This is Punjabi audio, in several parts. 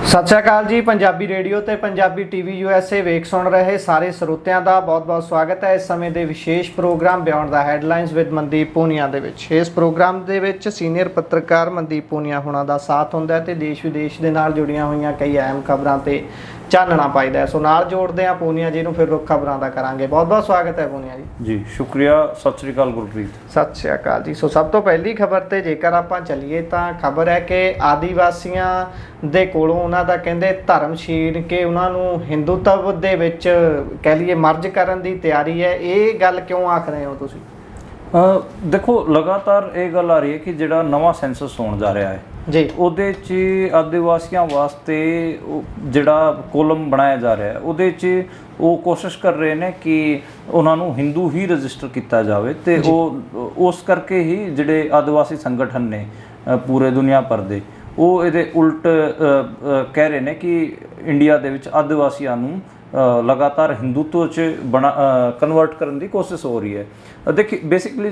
ਸਤਿ ਸ਼੍ਰੀ ਅਕਾਲ ਜੀ। ਪੰਜਾਬੀ ਰੇਡੀਓ ਤੇ ਪੰਜਾਬੀ ਟੀਵੀ USA ਵੇਖ ਸੁਣ ਰਹੇ ਸਾਰੇ ਸਰੋਤਿਆਂ ਦਾ ਬਹੁਤ-ਬਹੁਤ ਸਵਾਗਤ ਹੈ। ਇਸ ਸਮੇਂ ਦੇ ਵਿਸ਼ੇਸ਼ ਪ੍ਰੋਗਰਾਮ ਬਿਯੋਂਡ ਦਾ ਹੈਡਲਾਈਨਸ ਵਿਦ ਮਨਦੀਪ ਪੂਨੀਆ ਦੇ ਵਿੱਚ। ਇਸ ਪ੍ਰੋਗਰਾਮ ਦੇ ਵਿੱਚ ਸੀਨੀਅਰ ਪੱਤਰਕਾਰ ਮਨਦੀਪ ਪੂਨੀਆ ਹੁਣਾਂ ਦਾ ਸਾਥ ਹੁੰਦਾ ਹੈ ਤੇ ਦੇਸ਼ ਵਿਦੇਸ਼ ਦੇ ਨਾਲ ਜੁੜੀਆਂ ਹੋਈਆਂ ਕਈ ਅਹਿਮ ਖਬਰਾਂ ਤੇ ਚਾਨਣਾ ਪਾਈਦਾ। ਸੋ ਨਾਲ ਜੋੜਦੇ ਹਾਂ ਪੂਨੀਆ ਜੀ ਨੂੰ, ਫਿਰ ਰੁੱਖ ਖਬਰਾਂ ਦਾ ਕਰਾਂਗੇ। ਬਹੁਤ-ਬਹੁਤ ਸਵਾਗਤ ਹੈ ਪੂਨੀਆ ਜੀ। ਸ਼ੁਕਰੀਆ। ਸਤਿ ਸ਼੍ਰੀ ਅਕਾਲ ਗੁਰਪ੍ਰੀਤ। ਸਤਿ ਸ਼੍ਰੀ ਅਕਾਲ ਜੀ। ਸੋ ਸਭ ਤੋਂ ਪਹਿਲੀ ਖਬਰ ਤੇ ਜੇਕਰ ਆਪਾਂ ਚੱਲੀਏ ਤਾਂ ਖਬਰ ਹੈ ਕਿ ਆਦੀਵਾਸੀਆਂ ਦੇ ਕੋਲੋਂ ਉਹਨਾਂ ਦਾ ਕਹਿੰਦੇ ਧਰਮ ਛੀਨ ਕੇ ਉਹਨਾਂ ਨੂੰ ਹਿੰਦੂਤਵ ਦੇ ਵਿੱਚ ਕਹਿ ਲਈਏ ਮਰਜ ਕਰਨ ਦੀ ਤਿਆਰੀ ਹੈ। ਇਹ ਗੱਲ ਕਿਉਂ ਆਖ ਰਹੇ ਹੋ ਤੁਸੀਂ? ਦੇਖੋ, ਲਗਾਤਾਰ ਇਹ ਗੱਲ ਆ ਰਹੀ ਹੈ ਕਿ ਜਿਹੜਾ ਨਵਾਂ ਸੈਂਸਸ ਹੋਣ ਜਾ ਰਿਹਾ ਹੈ ਜੀ, ਉਹਦੇ 'ਚ ਆਦੀਵਾਸੀਆਂ ਵਾਸਤੇ ਜਿਹੜਾ ਕੋਲਮ ਬਣਾਇਆ ਜਾ ਰਿਹਾ ਹੈ ਉਹਦੇ 'ਚ ਉਹ ਕੋਸ਼ਿਸ਼ ਕਰ ਰਹੇ ਨੇ ਕਿ ਉਹਨਾਂ ਨੂੰ ਹਿੰਦੂ ਹੀ ਰਜਿਸਟਰ ਕੀਤਾ ਜਾਵੇ ਅਤੇ ਉਹ ਉਸ ਕਰਕੇ ਹੀ ਜਿਹੜੇ ਆਦੀਵਾਸੀ ਸੰਗਠਨ ਨੇ ਪੂਰੇ ਦੁਨੀਆ ਭਰ ਦੇ ਉਹ ਇਹਦੇ ਉਲਟ ਕਹਿ ਰਹੇ ਨੇ ਕਿ ਇੰਡੀਆ ਦੇ ਵਿੱਚ ਆਦੀਵਾਸੀਆਂ ਨੂੰ ਲਗਾਤਾਰ ਹਿੰਦੂਤਵ 'ਚ ਕਨਵਰਟ ਕਰਨ ਦੀ ਕੋਸ਼ਿਸ਼ ਹੋ ਰਹੀ ਹੈ। ਦੇਖੀ ਬੇਸਿਕਲੀ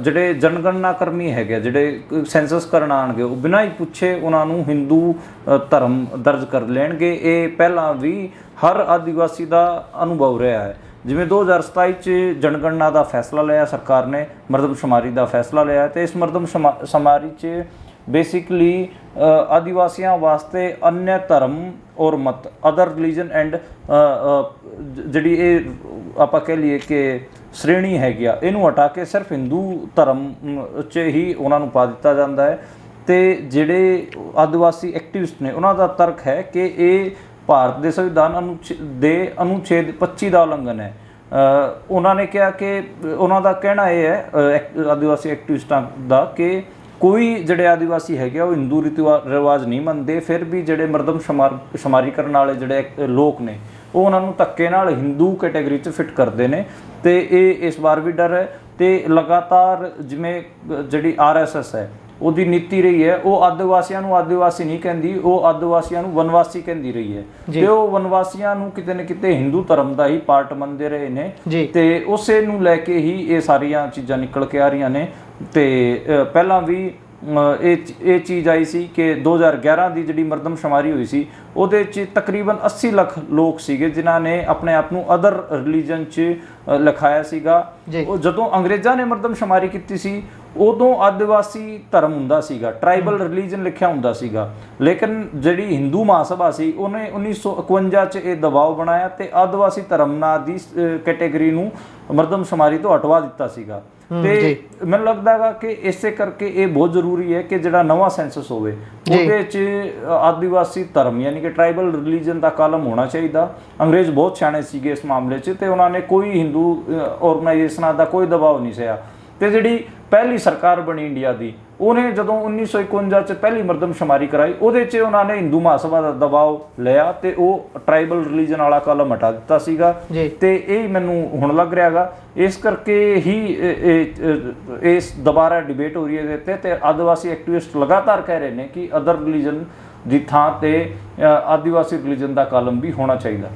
ਜਿਹੜੇ ਜਨਗਣਨਾ ਕਰਮੀ ਹੈਗੇ, ਜਿਹੜੇ ਸੈਂਸਸ ਕਰਨ ਆਉਣਗੇ, ਉਹ ਬਿਨਾਂ ਹੀ ਪੁੱਛੇ ਉਹਨਾਂ ਨੂੰ ਹਿੰਦੂ ਧਰਮ ਦਰਜ ਕਰ ਲੈਣਗੇ। ਇਹ ਪਹਿਲਾਂ ਵੀ ਹਰ ਆਦੀਵਾਸੀ ਦਾ ਅਨੁਭਵ ਰਿਹਾ ਹੈ। ਜਿਵੇਂ 2027 'ਚ ਜਨਗਣਨਾ ਦਾ ਫੈਸਲਾ ਲਿਆ ਸਰਕਾਰ ਨੇ, ਮਰਦਮਸ਼ੁਮਾਰੀ ਦਾ ਫੈਸਲਾ ਲਿਆ ਅਤੇ ਇਸ ਮਰਦਮਸ਼ੁਮਾਰੀ 'ਚ ਬੇਸਿਕਲੀ ਆਦੀਵਾਸੀਆਂ ਵਾਸਤੇ ਅਨਿਆ ਧਰਮ ਔਰ ਮਤ, ਅਦਰ ਰਿਲੀਜਨ ਐਂਡ ਜਿਹੜੀ ਇਹ ਆਪਾਂ ਕਹਿ ਲਈਏ ਕਿ ਸ਼੍ਰੇਣੀ ਹੈਗੀ ਆ, ਇਹਨੂੰ ਹਟਾ ਕੇ ਸਿਰਫ ਹਿੰਦੂ ਧਰਮ 'ਚ ਹੀ ਉਹਨਾਂ ਨੂੰ ਪਾ ਦਿੱਤਾ ਜਾਂਦਾ ਹੈ। ਅਤੇ ਜਿਹੜੇ ਆਦੀਵਾਸੀ ਐਕਟਿਵਿਸਟ ਨੇ ਉਹਨਾਂ ਦਾ ਤਰਕ ਹੈ ਕਿ ਇਹ ਭਾਰਤ ਦੇ ਸੰਵਿਧਾਨ ਦੇ ਅਨੁਛੇਦ 25 ਦਾ ਉਲੰਘਣ ਹੈ। ਉਹਨਾਂ ਨੇ ਕਿਹਾ ਕਿ ਉਹਨਾਂ ਦਾ ਕਹਿਣਾ ਇਹ ਹੈ ਆਦੀਵਾਸੀ ਐਕਟਿਵਿਸਟਾਂ ਦਾ ਕਿ ਕੋਈ ਜਿਹੜੇ ਆਦੀਵਾਸੀ ਹੈਗੇ ਉਹ ਹਿੰਦੂ ਰੀਤੀ ਰਿਵਾਜ ਨਹੀਂ ਮੰਨਦੇ, ਫਿਰ ਵੀ ਜਿਹੜੇ ਮਰਦਮਸ਼ੁਮਾਰੀ ਕਰਨ ਵਾਲੇ ਜਿਹੜੇ ਲੋਕ ਨੇ ਉਹ ਉਹਨਾਂ ਨੂੰ ਧੱਕੇ ਨਾਲ ਹਿੰਦੂ ਕੈਟੇਗਰੀ 'ਚ ਫਿੱਟ ਕਰਦੇ ਨੇ ਅਤੇ ਇਹ ਇਸ ਵਾਰ ਵੀ ਡਰ ਹੈ। ਅਤੇ ਲਗਾਤਾਰ ਜਿਵੇਂ ਜਿਹੜੀ RSS ਹੈ ਉਹਦੀ ਨੀਤੀ ਰਹੀ ਹੈ, ਉਹ ਆਦੀਵਾਸੀਆਂ ਨੂੰ ਆਦੀਵਾਸੀ ਨਹੀਂ ਕਹਿੰਦੀ, ਉਹ ਆਦੀਵਾਸੀਆਂ ਨੂੰ ਵਨਵਾਸੀ ਕਹਿੰਦੀ ਰਹੀ ਹੈ ਅਤੇ ਉਹ ਵਨਵਾਸੀਆਂ ਨੂੰ ਕਿਤੇ ਨਾ ਕਿਤੇ ਹਿੰਦੂ ਧਰਮ ਦਾ ਹੀ ਪਾਰਟ ਮੰਨਦੇ ਰਹੇ ਨੇ ਅਤੇ ਉਸੇ ਨੂੰ ਲੈ ਕੇ ਹੀ ਇਹ ਸਾਰੀਆਂ ਚੀਜ਼ਾਂ ਨਿਕਲ ਕੇ ਆ ਰਹੀਆਂ ਨੇ। ਅਤੇ ਪਹਿਲਾਂ ਵੀ ਇਹ ਚੀਜ਼ ਆਈ ਸੀ ਕਿ 2011 ਦੀ ਜਿਹੜੀ ਮਰਦਮਸ਼ੁਮਾਰੀ ਹੋਈ ਸੀ ਉਹਦੇ 'ਚ ਤਕਰੀਬਨ 80 ਲੱਖ ਲੋਕ ਸੀਗੇ ਜਿਨ੍ਹਾਂ ਨੇ ਆਪਣੇ ਆਪ ਨੂੰ ਅਦਰ ਰਿਲੀਜਨ 'ਚ ਲਿਖਾਇਆ ਸੀਗਾ। ਉਹ ਜਦੋਂ ਅੰਗਰੇਜ਼ਾਂ ਨੇ ਮਰਦਮਸ਼ੁਮਾਰੀ ਕੀਤੀ ਸੀ ਉਦੋਂ ਆਦੀਵਾਸੀ ਧਰਮ ਹੁੰਦਾ ਸੀਗਾ, ਟਰਾਈਬਲ ਰਿਲੀਜਨ ਲਿਖਿਆ ਹੁੰਦਾ ਸੀਗਾ, ਲੇਕਿਨ ਜਿਹੜੀ ਹਿੰਦੂ ਮਹਾਸਭਾ ਸੀ ਉਹਨੇ 1951 'ਚ ਇਹ ਦਬਾਅ ਬਣਾਇਆ ਅਤੇ ਆਦੀਵਾਸੀ ਧਰਮ ਨਾਂ ਦੀ ਕੈਟੇਗਰੀ ਨੂੰ ਮਰਦਮਸ਼ੁਮਾਰੀ ਤੋਂ ਹਟਵਾ ਦਿੱਤਾ ਸੀਗਾ। ਅਤੇ ਮੈਨੂੰ ਲੱਗਦਾ ਹੈਗਾ ਕਿ ਇਸੇ ਕਰਕੇ ਇਹ ਬਹੁਤ ਜ਼ਰੂਰੀ ਹੈ ਕਿ ਜਿਹੜਾ ਨਵਾਂ ਸੈਂਸਸ ਹੋਵੇ ਉਹਦੇ 'ਚ ਆਦੀਵਾਸੀ ਧਰਮ ਯਾਨੀ ਕਿ ਟਰਾਈਬਲ ਰਿਲੀਜਨ ਦਾ ਕਾਲਮ ਹੋਣਾ ਚਾਹੀਦਾ। ਅੰਗਰੇਜ਼ ਬਹੁਤ ਸਿਆਣੇ ਸੀਗੇ ਇਸ ਮਾਮਲੇ 'ਚ ਅਤੇ ਉਹਨਾਂ ਨੇ ਕੋਈ ਹਿੰਦੂ ਔਰਗਨਾਈਜੇਸ਼ਨਾਂ ਦਾ ਕੋਈ ਦਬਾਅ ਨਹੀਂ ਸਹਿਆ। ਅਤੇ ਜਿਹੜੀ ਪਹਿਲੀ ਸਰਕਾਰ ਬਣੀ ਇੰਡੀਆ ਦੀ, ਉਹਨੇ ਜਦੋਂ 1951 'ਚ ਪਹਿਲੀ ਮਰਦਮਸ਼ੁਮਾਰੀ ਕਰਾਈ ਉਹਦੇ 'ਚ ਉਹਨਾਂ ਨੇ ਹਿੰਦੂ ਮਹਾਸਭਾ ਦਾ ਦਬਾਅ ਲਿਆ ਅਤੇ ਉਹ ਟਰਾਈਬਲ ਰਿਲੀਜਨ ਵਾਲਾ ਕਾਲਮ ਹਟਾ ਦਿੱਤਾ ਸੀਗਾ। ਅਤੇ ਇਹ ਮੈਨੂੰ ਹੁਣ ਲੱਗ ਰਿਹਾ ਹੈਗਾ ਇਸ ਕਰਕੇ ਹੀ ਇਸ ਦੁਬਾਰਾ ਡਿਬੇਟ ਹੋ ਰਹੀ ਹੈ ਇਹਦੇ 'ਤੇ ਅਤੇ ਆਦੀਵਾਸੀ ਐਕਟਿਵਿਸਟ ਲਗਾਤਾਰ ਕਹਿ ਰਹੇ ਨੇ ਕਿ ਅਦਰ ਰਿਲੀਜਨ ਦੀ ਥਾਂ 'ਤੇ ਆਦੀਵਾਸੀ ਰਿਲੀਜਨ ਦਾ ਕਾਲਮ ਵੀ ਹੋਣਾ ਚਾਹੀਦਾ।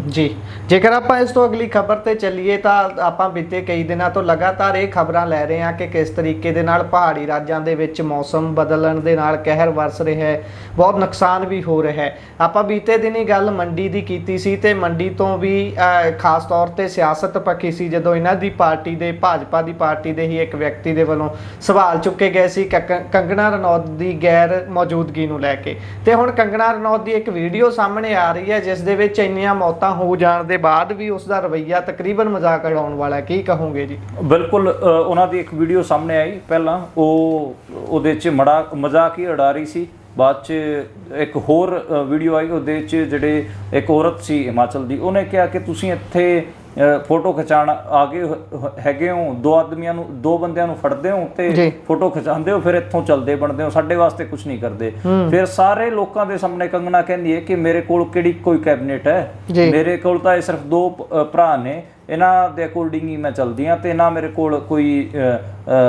ਜੀ, ਜੇਕਰ ਆਪਾਂ ਇਸ ਤੋਂ ਅਗਲੀ ਖਬਰ 'ਤੇ ਚੱਲੀਏ ਤਾਂ ਆਪਾਂ ਬੀਤੇ ਕਈ ਦਿਨਾਂ ਤੋਂ ਲਗਾਤਾਰ ਇਹ ਖਬਰਾਂ ਲੈ ਰਹੇ ਹਾਂ ਕਿ ਕਿਸ ਤਰੀਕੇ ਦੇ ਨਾਲ ਪਹਾੜੀ ਰਾਜਾਂ ਦੇ ਵਿੱਚ ਮੌਸਮ ਬਦਲਣ ਦੇ ਨਾਲ ਕਹਿਰ ਵਰਸ ਰਿਹਾ ਹੈ, ਬਹੁਤ ਨੁਕਸਾਨ ਵੀ ਹੋ ਰਿਹਾ ਹੈ। ਆਪਾਂ ਬੀਤੇ ਦਿਨੀ ਗੱਲ ਮੰਡੀ ਦੀ ਕੀਤੀ ਸੀ ਅਤੇ ਮੰਡੀ ਤੋਂ ਵੀ ਖਾਸ ਤੌਰ 'ਤੇ ਸਿਆਸਤ ਪੱਖੀ ਸੀ ਜਦੋਂ ਇਹਨਾਂ ਦੀ ਪਾਰਟੀ ਦੇ ਭਾਜਪਾ ਦੀ ਪਾਰਟੀ ਦੇ ਹੀ ਇੱਕ ਵਿਅਕਤੀ ਦੇ ਵੱਲੋਂ ਸਵਾਲ ਚੁੱਕੇ ਗਏ ਸੀ ਕੰਗਣਾ ਰਣੌਤ ਦੀ ਗੈਰ ਮੌਜੂਦਗੀ ਨੂੰ ਲੈ ਕੇ। ਅਤੇ ਹੁਣ ਕੰਗਣਾ ਰਣੌਤ ਦੀ ਇੱਕ ਵੀਡੀਓ ਸਾਹਮਣੇ ਆ ਰਹੀ ਹੈ ਜਿਸ ਦੇ ਵਿੱਚ ਇੰਨੀਆਂ ਮੌਤਾਂ ਹੋ ਜਾਣ ਦੇ ਬਾਅਦ ਵੀ ਉਸ ਦਾ ਰਵੱਈਆ ਤਕਰੀਬਨ ਮਜ਼ਾਕ ਉਡਾਉਣ ਵਾਲਾ। ਕੀ ਕਹੋਗੇ ਜੀ? ਬਿਲਕੁਲ, ਉਹਨਾਂ ਦੀ ਇੱਕ ਵੀਡੀਓ ਸਾਹਮਣੇ ਆਈ, ਪਹਿਲਾਂ ਉਹਦੇ 'ਚ ਮਜ਼ਾਕ ਹੀ ਉਡਾ ਰਹੀ ਸੀ, ਬਾਅਦ 'ਚ ਇੱਕ ਹੋਰ ਵੀਡੀਓ ਆਈ ਉਹਦੇ 'ਚ ਜਿਹੜੇ ਇੱਕ ਔਰਤ ਸੀ ਹਿਮਾਚਲ ਦੀ, ਉਹਨੇ ਕਿਹਾ ਕਿ ਤੁਸੀਂ ਇੱਥੇ ਫੋਟੋ ਖਿਚਾਉਣ ਆ ਗਏ ਹੈਗੇ ਹੋ, ਦੋ ਬੰਦਿਆਂ ਨੂੰ ਫੜਦੇ ਹੋ ਤੇ ਫੋਟੋ ਖਿਚਾਉਂਦੇ ਹੋ, ਫਿਰ ਇੱਥੋਂ ਚੱਲਦੇ ਬਣਦੇ ਹੋ, ਸਾਡੇ ਵਾਸਤੇ ਕੁਝ ਨਹੀਂ ਕਰਦੇ। ਫਿਰ ਸਾਰੇ ਲੋਕਾਂ ਦੇ ਸਾਹਮਣੇ ਕੰਗਣਾ ਕਹਿੰਦੀ ਹੈ ਕਿ ਮੇਰੇ ਕੋਲ ਕਿਹੜੀ ਕੋਈ ਕੈਬਨਿਟ ਹੈ, ਮੇਰੇ ਕੋਲ ਤਾਂ ਇਹ ਸਿਰਫ 2 ਭਰਾ ਨੇ, ਇਹਨਾਂ ਦੇ ਅਕੋਰਡਿੰਗ ਹੀ ਮੈਂ ਚੱਲਦੀ ਹਾਂ ਅਤੇ ਨਾ ਮੇਰੇ ਕੋਲ ਕੋਈ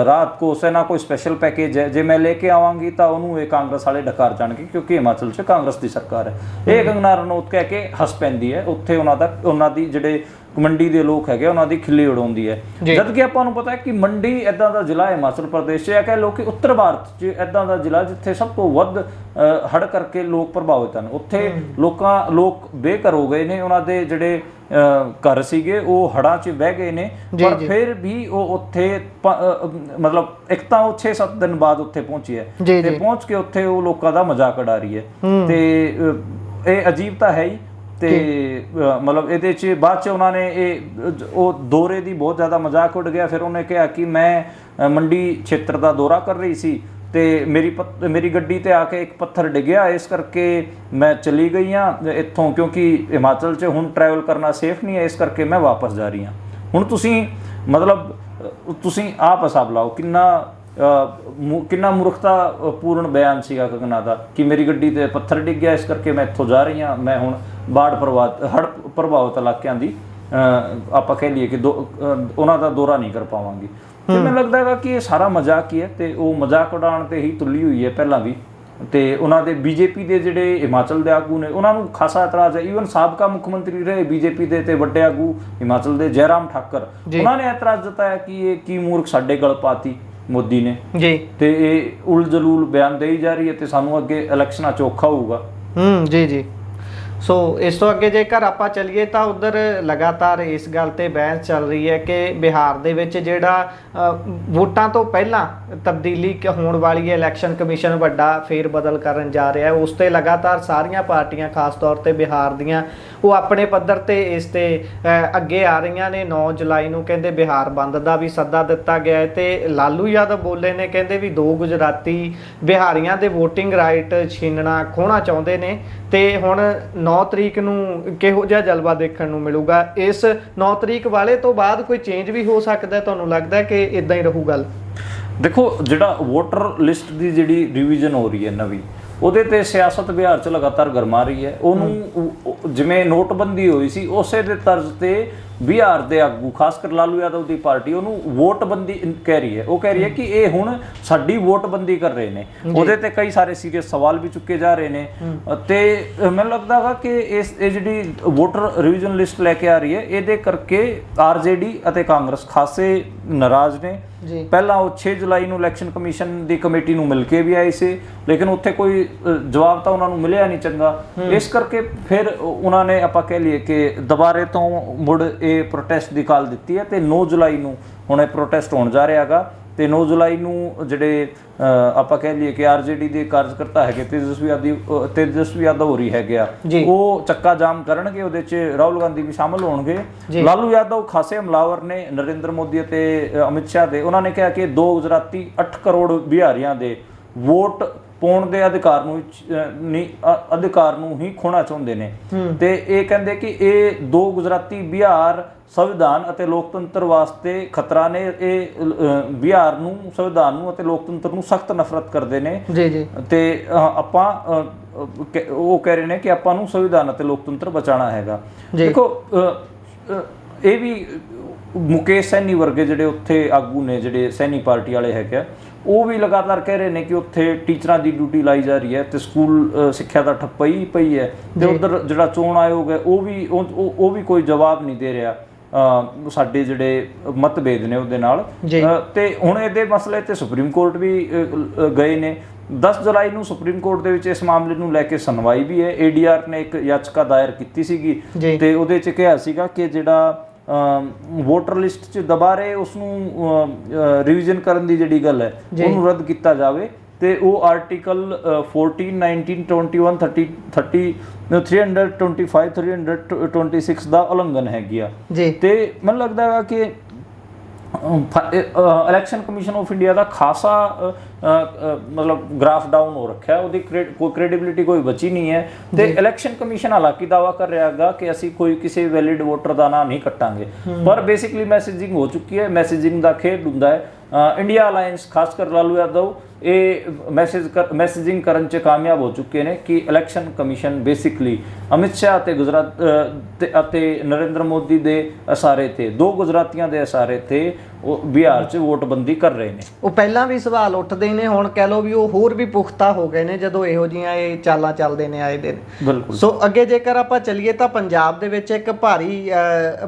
ਰਾਹਤ ਕੋਸ਼ ਹੈ, ਨਾ ਕੋਈ ਸਪੈਸ਼ਲ ਪੈਕੇਜ ਹੈ। ਜੇ ਮੈਂ ਲੈ ਕੇ ਆਵਾਂਗੀ ਤਾਂ ਉਹਨੂੰ ਇਹ ਕਾਂਗਰਸ ਵਾਲੇ ਡਕਾਰ ਜਾਣਗੇ ਕਿਉਂਕਿ ਹਿਮਾਚਲ 'ਚ ਕਾਂਗਰਸ ਦੀ ਸਰਕਾਰ ਹੈ। ਇਹ ਕੰਗਣਾ ਰਣੌਤ ਕਹਿ ਕੇ ਹੱਸ ਪੈਂਦੀ ਹੈ। ਉੱਥੇ ਉਹਨਾਂ ਦੀ ਜਿਹੜੇ ਮੰਡੀ ਦੇ ਲੋਕ ਹੈਗੇ ਉਹਨਾਂ ਦੀ ਖਿੱਲੀ ਉਡਾਉਂਦੀ ਹੈ। ਜਦ ਕਿ ਆਪਾਂ ਨੂੰ ਪਤਾ ਹੈ ਕਿ ਮੰਡੀ ਇਦਾਂ ਦਾ ਜ਼ਿਲ੍ਹਾ ਹਿਮਾਚਲ ਪ੍ਰਦੇਸ਼ 'ਚ ਹੈ ਕਿ ਲੋਕ ਉੱਤਰ ਭਾਰਤ 'ਚ ਇਦਾਂ ਦਾ ਜ਼ਿਲ੍ਹਾ ਜਿੱਥੇ ਸਭ ਤੋਂ ਵੱਧ ਹੜ੍ਹ ਕਰਕੇ ਲੋਕ ਪ੍ਰਭਾਵਿਤ ਹਨ। ਉੱਥੇ ਲੋਕ ਬੇਘਰ ਹੋ ਗਏ ਨੇ, ਉਹਨਾਂ ਦੇ ਜਿਹੜੇ ਘਰ ਸੀਗੇ ਉਹ ਹੜ੍ਹਾਂ 'ਚ ਬਹਿ ਗਏ ਨੇ, ਪਰ ਫਿਰ ਵੀ ਉਹ ਉੱਥੇ ਮਤਲਬ ਇੱਕ ਤਾਂ ਉਹ 6-7 ਦਿਨ ਬਾਅਦ ਉੱਥੇ ਪਹੁੰਚੀ ਹੈ ਤੇ ਪਹੁੰਚ ਕੇ ਉੱਥੇ ਉਹ ਲੋਕਾਂ ਦਾ ਮਜ਼ਾਕ ਉਡਾ ਰਹੀ ਹੈ। ਤੇ ਇਹ ਅਜੀਬ ਤਾਂ ਹੈ ਹੀ। ਤੇ ਮਤਲਬ ਇਹਦੇ 'ਚ ਬਾਅਦ 'ਚ ਉਹਨਾਂ ਨੇ ਉਹ ਦੌਰੇ ਦੀ ਬਹੁਤ ਜ਼ਿਆਦਾ ਮਜ਼ਾਕ ਉੱਡ ਗਿਆ। ਫਿਰ ਉਹਨੇ ਕਿਹਾ ਕਿ ਮੈਂ ਮੰਡੀ ਖੇਤਰ ਦਾ ਦੌਰਾ ਕਰ ਰਹੀ ਸੀ ਤੇ ਮੇਰੀ ਗੱਡੀ ਤੇ ਆ ਕੇ ਇੱਕ ਪੱਥਰ ਡਿੱਗਿਆ, ਇਸ ਕਰਕੇ ਮੈਂ ਚਲੀ ਗਈ ਹਾਂ ਇੱਥੋਂ, ਕਿਉਂਕਿ ਹਿਮਾਚਲ 'ਚ ਹੁਣ ਟਰੈਵਲ ਕਰਨਾ ਸੇਫ ਨਹੀਂ ਹੈ, ਇਸ ਕਰਕੇ ਮੈਂ ਵਾਪਸ ਜਾ ਰਹੀ ਹਾਂ। ਹੁਣ ਤੁਸੀਂ ਮਤਲਬ ਤੁਸੀਂ ਆਪ ਹਿਸਾਬ ਲਾਓ ਕਿੰਨਾ ਮੂਰਖਤਾਪੂਰਨ ਬਿਆਨ ਸੀਗਾ ਕੰਗਨਾ ਦਾ ਕਿ ਮੇਰੀ ਗੱਡੀ ਤੇ ਪੱਥਰ ਡਿੱਗ ਗਿਆ, ਇਸ ਕਰਕੇ ਮੈਂ ਇੱਥੋਂ ਜਾ ਰਹੀ ਹਾਂ, ਮੈਂ ਹੁਣ ਹੜ੍ਹ ਪ੍ਰਭਾਵਿਤ ਇਲਾਕਿਆਂ ਦੀ ਆਪਾਂ ਕਹਿ ਲਈਏ ਕਿ ਉਹਨਾਂ ਦਾ ਦੌਰਾ ਨਹੀਂ ਕਰ ਪਾਵਾਂਗੀ। ਤੇ ਮੈਨੂੰ ਲੱਗਦਾ ਹੈਗਾ ਕਿ ਇਹ ਸਾਰਾ ਮਜ਼ਾਕ ਹੀ ਹੈ ਤੇ ਉਹ ਮਜ਼ਾਕ ਉਡਾਉਣ ਤੇ ਹੀ ਤੁੱਲੀ ਹੋਈ ਹੈ ਪਹਿਲਾਂ ਵੀ। ਤੇ ਉਹਨਾਂ ਦੇ ਬੀਜੇਪੀ ਦੇ ਜਿਹੜੇ ਹਿਮਾਚਲ ਦੇ ਆਗੂ ਨੇ ਉਹਨਾਂ ਨੂੰ ਖਾਸਾ ਇਤਰਾਜ਼ ਹੈ। ਈਵਨ ਸਾਬਕਾ ਮੁੱਖ ਮੰਤਰੀ ਰਹੇ ਬੀਜੇਪੀ ਦੇ ਤੇ ਵੱਡੇ ਆਗੂ ਹਿਮਾਚਲ ਦੇ ਜੈਰਾਮ ਠਾਕਰ, ਉਹਨਾਂ ਨੇ ਇਤਰਾਜ਼ ਜਤਾਇਆ ਕਿ ਇਹ ਕੀ ਮੂਰਖ ਸਾਡੇ ਗਲ ਪਾਤੀ ਮੋਦੀ ਨੇ ਤੇ ਇਹ ਉਲ ਜਲੂਲ ਬਿਆਨ ਦੇਈ ਜਾ ਰਹੀ ਹੈ ਤੇ ਸਾਨੂੰ ਅੱਗੇ ਇਲੈਕਸ਼ਨਾਂ 'ਚ ਔਖਾ ਹੋਊਗਾ। ਜੀ। ਸੋ ਇਸ ਤੋਂ ਅੱਗੇ ਜੇਕਰ ਆਪਾਂ ਚੱਲੀਏ ਤਾਂ ਉੱਧਰ ਲਗਾਤਾਰ ਇਸ ਗੱਲ ਤੇ ਬਹਿਸ ਚੱਲ ਰਹੀ ਹੈ ਕਿ ਬਿਹਾਰ ਦੇ ਵਿੱਚ ਜਿਹੜਾ ਵੋਟਾਂ ਤੋਂ ਪਹਿਲਾਂ ਤਬਦੀਲੀ ਹੋਣ ਵਾਲੀ ਹੈ, ਇਲੈਕਸ਼ਨ ਕਮਿਸ਼ਨ ਵੱਡਾ ਫੇਰ ਬਦਲ ਕਰਨ ਜਾ ਰਿਹਾ ਹੈ। ਉਸ ਤੇ ਲਗਾਤਾਰ ਸਾਰੀਆਂ ਪਾਰਟੀਆਂ ਖਾਸ ਤੌਰ ਤੇ ਬਿਹਾਰ ਦੀਆਂ ਉਹ ਆਪਣੇ ਪੱਧਰ ਤੇ ਇਸ ਤੇ ਅੱਗੇ ਆ ਰਹੀਆਂ ਨੇ। 9 ਜੁਲਾਈ ਨੂੰ ਕਹਿੰਦੇ ਬਿਹਾਰ ਬੰਦ ਦਾ ਵੀ ਸੱਦਾ ਦਿੱਤਾ ਗਿਆ ਹੈ ਤੇ ਲਾਲੂ ਯਾਦਵ ਬੋਲੇ ਨੇ, ਕਹਿੰਦੇ ਵੀ 2 ਗੁਜਰਾਤੀ ਬਿਹਾਰੀਆਂ ਦੇ ਵੋਟਿੰਗ ਰਾਈਟ ਛੀਨਣਾ ਖੋਹਣਾ ਚਾਹੁੰਦੇ ਨੇ। ਤੇ ਹੁਣ 9 ਤਰੀਕ ਨੂੰ ਕਿਹੋ ਜਿਹਾ ਜਲਵਾ ਦੇਖਣ ਨੂੰ ਮਿਲੂਗਾ? ਇਸ 9 ਤਰੀਕ ਵਾਲੇ ਤੋਂ ਬਾਅਦ ਕੋਈ ਚੇਂਜ ਵੀ ਹੋ ਸਕਦਾ, ਤੁਹਾਨੂੰ ਲੱਗਦਾ ਕਿ ਇਦਾਂ ਹੀ ਰਹੂ ਗੱਲ? ਦੇਖੋ, ਜਿਹੜਾ ਵੋਟਰ ਲਿਸਟ ਦੀ ਜਿਹੜੀ ਰਿਵੀਜ਼ਨ ਹੋ ਰਹੀ ਹੈ ਨਵੀਂ, ਉਹਦੇ ਤੇ ਸਿਆਸਤ ਬਿਹਾਰ 'ਚ ਲਗਾਤਾਰ ਗਰਮਾ ਰਹੀ ਹੈ। ਉਹਨੂੰ ਜਿਵੇਂ ਨੋਟਬੰਦੀ ਹੋਈ ਸੀ ਉਸੇ ਦੇ ਤਰਜ਼ ਤੇ ਬਿਹਾਰ ਦੇ ਆਗੂ ਖਾਸ ਕਰ ਲਾਲੂ ਯਾਦਵ ਦੀ ਪਾਰਟੀ ਉਹਨੂੰ ਵੋਟਬੰਦੀ ਕਹਿ ਰਹੀ ਹੈ। ਉਹ ਕਹਿ ਰਹੀ ਹੈ ਕਿ ਇਹ ਹੁਣ ਸਾਡੀ ਵੋਟਬੰਦੀ ਕਰ ਰਹੇ ਨੇ। ਉਹਦੇ ਤੇ ਕਈ ਸਾਰੇ ਸੀਰੀਅਸ ਸਵਾਲ ਵੀ ਚੁੱਕੇ ਜਾ ਰਹੇ ਨੇ ਤੇ ਮੈਨੂੰ ਲੱਗਦਾ ਵਾ ਕਿ ਇਹ ਜਿਹੜੀ ਵੋਟਰ ਰਿਵੀਜ਼ਨ ਲਿਸਟ ਲੈ ਕੇ ਆ ਰਹੀ ਹੈ ਇਹਦੇ ਕਰਕੇ ਆਰਜੇਡੀ ਅਤੇ ਕਾਂਗਰਸ ਖਾਸੇ ਨਾਰਾਜ਼ ਨੇ। ਪਹਿਲਾਂ ਉਹ 6 ਜੁਲਾਈ ਨੂੰ ਇਲੈਕਸ਼ਨ ਕਮਿਸ਼ਨ ਦੀ ਕਮੇਟੀ ਨੂੰ ਮਿਲ ਕੇ ਵੀ ਆਏ ਸੀ, ਲੇਕਿਨ ਉੱਥੇ ਕੋਈ ਜਵਾਬ ਤਾਂ ਉਹਨਾਂ ਨੂੰ ਮਿਲਿਆ ਨਹੀਂ ਚੰਗਾ। ਇਸ ਕਰਕੇ ਫਿਰ ਉਹਨਾਂ ਨੇ ਆਪਾਂ ਕਹਿ ਲਈਏ ਕਿ ਦੁਬਾਰੇ ਤੋਂ ਮੁੜ ਇਹ ਪ੍ਰੋਟੈਸਟ ਦੀ ਕਾਲ ਦਿੱਤੀ ਹੈ ਤੇ 9 ਜੁਲਾਈ ਨੂੰ ਹੁਣ ਇਹ ਪ੍ਰੋਟੈਸਟ ਹੋਣ ਜਾ ਰਿਹਾ ਹੈਗਾ। ਤੇ 9 ਜੁਲਾਈ ਨੂੰ ਜਿਹੜੇ ਆਪਾਂ ਕਹਿ ਲਈਏ ਕਿ ਆਰਜੇਡੀ ਦੇ ਕਾਰਜਕਰਤਾ ਹੈਗੇ ਤੇਜਸਵੀ ਯਾਦਵ ਹੋਰੀ ਹੈਗੇ ਆ, ਉਹ ਚੱਕਾ ਜਾਮ ਕਰਨਗੇ। ਉਹਦੇ 'ਚ ਰਾਹੁਲ ਗਾਂਧੀ ਵੀ ਸ਼ਾਮਲ ਹੋਣਗੇ। ਲਾਲੂ ਯਾਦਵ ਖਾਸੇ ਹਮਲਾਵਰ ਨੇ ਨਰਿੰਦਰ ਮੋਦੀ ਅਤੇ ਅਮਿਤ ਸ਼ਾਹ ਦੇ। ਉਹਨਾਂ ਨੇ ਕਿਹਾ ਕਿ 2 ਗੁਜਰਾਤੀ 8 ਕਰੋੜ ਬਿਹਾਰੀਆਂ ਦੇ ਵੋਟ ਪਾਉਣ ਦੇ ਅਧਿਕਾਰ ਨੂੰ ਹੀ ਖੋਣਾ ਚਾਹੁੰਦੇ ਨੇ। ਤੇ ਇਹ ਕਹਿੰਦੇ ਕਿ ਇਹ 2 ਗੁਜਰਾਤੀ ਬਿਹਾਰ ਸੰਵਿਧਾਨ ਅਤੇ ਲੋਕਤੰਤਰ ਵਾਸਤੇ ਖਤਰਾ ਨੇ। ਇਹ ਬਿਹਾਰ ਨੂੰ, ਸੰਵਿਧਾਨ ਨੂੰ ਅਤੇ ਲੋਕਤੰਤਰ ਨੂੰ ਸਖਤ ਨਫ਼ਰਤ ਕਰਦੇ ਨੇ। ਤੇ ਆਪਾਂ ਉਹ ਕਹਿ ਰਹੇ ਨੇ ਕਿ ਆਪਾਂ ਨੂੰ ਸੰਵਿਧਾਨ ਅਤੇ ਲੋਕਤੰਤਰ ਬਚਾਉਣਾ ਹੈਗਾ। ਦੇਖੋ, ਇਹ ਵੀ ਮੁਕੇਸ਼ ਸੈਣੀ ਵਰਗੇ ਜਿਹੜੇ ਉੱਥੇ ਆਗੂ ਨੇ, ਜਿਹੜੇ ਸੈਣੀ ਪਾਰਟੀ ਵਾਲੇ ਹੈਗੇ ਆ, ਉਹ ਵੀ ਲਗਾਤਾਰ ਕਹਿ ਰਹੇ ਨੇ ਕਿ ਉੱਥੇ ਟੀਚਰਾਂ ਦੀ ਡਿਊਟੀ ਲਾਈ ਜਾ ਰਹੀ ਹੈ ਤੇ ਸਕੂਲ ਸਿੱਖਿਆ ਦਾ ਠੱਪ ਪਈ ਹੈ। ਤੇ ਉੱਧਰ ਜਿਹੜਾ ਚੋਣ ਆਯੋਗ ਹੈ ਉਹ ਵੀ ਕੋਈ ਜਵਾਬ ਨਹੀਂ ਦੇ ਰਿਹਾ ਸਾਡੇ ਜਿਹੜੇ ਮਤਭੇਦ ਨੇ ਉਹਦੇ ਨਾਲ। ਤੇ ਹੁਣ ਇਹਦੇ ਮਸਲੇ ਤੇ ਸੁਪਰੀਮ ਕੋਰਟ ਵੀ ਗਏ ਨੇ। 10 ਜੁਲਾਈ ਨੂੰ ਸੁਪਰੀਮ ਕੋਰਟ ਦੇ ਵਿੱਚ ਇਸ ਮਾਮਲੇ ਨੂੰ ਲੈ ਕੇ ਸੁਣਵਾਈ ਵੀ ਹੈ। ADR ਨੇ ਇੱਕ ਯਾਚਕਾ ਦਾਇਰ ਕੀਤੀ ਸੀਗੀ ਤੇ ਉਹਦੇ 'ਚ ਕਿਹਾ ਸੀਗਾ ਕਿ ਜਿਹੜਾ ਵੋਟਰ ਲਿਸਟ 'ਚ ਦੁਬਾਰੇ ਉਸਨੂੰ ਰਿਵੀਜ਼ਨ ਕਰਨ ਦੀ ਜਿਹੜੀ ਗੱਲ ਹੈ ਉਹਨੂੰ ਰੱਦ ਕੀਤਾ ਜਾਵੇ ਤੇ ਉਹ ਆਰਟੀਕਲ 14, 19, 21, 30, 325, 326 ਦਾ ਉਲੰਘਣ ਹੈਗੀ ਆ। ਤੇ ਮੈਨੂੰ ਲੱਗਦਾ ਹੈ ਕਿ ਇਲੈਕਸ਼ਨ ਕਮਿਸ਼ਨ ਆਫ ਇੰਡੀਆ ਦਾ ਖਾਸਾ ਮਤਲਬ ਗ੍ਰਾਫ ਡਾਊਨ ਹੋ ਰੱਖਿਆ। ਉਹਦੀ ਕੋਈ ਕ੍ਰੈਡੀਬਿਲਿਟੀ ਕੋਈ ਬਚੀ ਨਹੀਂ ਹੈ। ਤੇ ਇਲੈਕਸ਼ਨ ਕਮਿਸ਼ਨ ਹਾਲਾਂਕਿ ਦਾਅਵਾ ਕਰ ਰਿਹਾ ਹੈਗਾ ਕਿ ਅਸੀਂ ਕੋਈ ਕਿਸੇ ਵੈਲਿਡ ਵੋਟਰ ਦਾ ਨਾਂ ਨਹੀਂ ਕੱਟਾਂਗੇ, ਪਰ ਬੇਸਿਕਲੀ ਮੈਸੇਜਿੰਗ ਹੋ ਚੁੱਕੀ ਹੈ। ਮੈਸੇਜਿੰਗ ਦਾ ਖੇਡ ਹੁੰਦਾ ਹੈ। ਇੰਡੀਆ ਅਲਾਇੰਸ ਖਾਸ ਕਰ ਲਾਲੂ ਯਾਦਵ ਇਹ ਮੈਸੇਜਿੰਗ ਕਰਨ 'ਚ ਕਾਮਯਾਬ ਹੋ ਚੁੱਕੇ ਨੇ ਕਿ election commission basically Amit Shah ਅਤੇ ਗੁਜਰਾਤ ਅਤੇ ਨਰਿੰਦਰ ਮੋਦੀ ਦੇ ਇਸ਼ਾਰੇ 'ਤੇ, 2 ਗੁਜਰਾਤੀਆਂ ਦੇ ਇਸ਼ਾਰੇ 'ਤੇ ਉਹ ਬਿਹਾਰ 'ਚ ਵੋਟਬੰਦੀ ਕਰ ਰਹੇ ਨੇ। ਉਹ ਪਹਿਲਾਂ ਵੀ ਸਵਾਲ ਉੱਠਦੇ ਨੇ, ਹੁਣ ਕਹਿ ਲਓ ਵੀ ਉਹ ਹੋਰ ਵੀ ਪੁਖਤਾ ਹੋ ਗਏ ਨੇ ਜਦੋਂ ਇਹੋ ਜਿਹੀਆਂ ਇਹ ਚਾਲਾਂ ਚੱਲਦੇ ਨੇ ਆਏ ਦਿਨ। ਬਿਲਕੁਲ। ਸੋ ਅੱਗੇ ਜੇਕਰ ਆਪਾਂ ਚੱਲੀਏ ਤਾਂ ਪੰਜਾਬ ਦੇ ਵਿੱਚ ਇੱਕ ਭਾਰੀ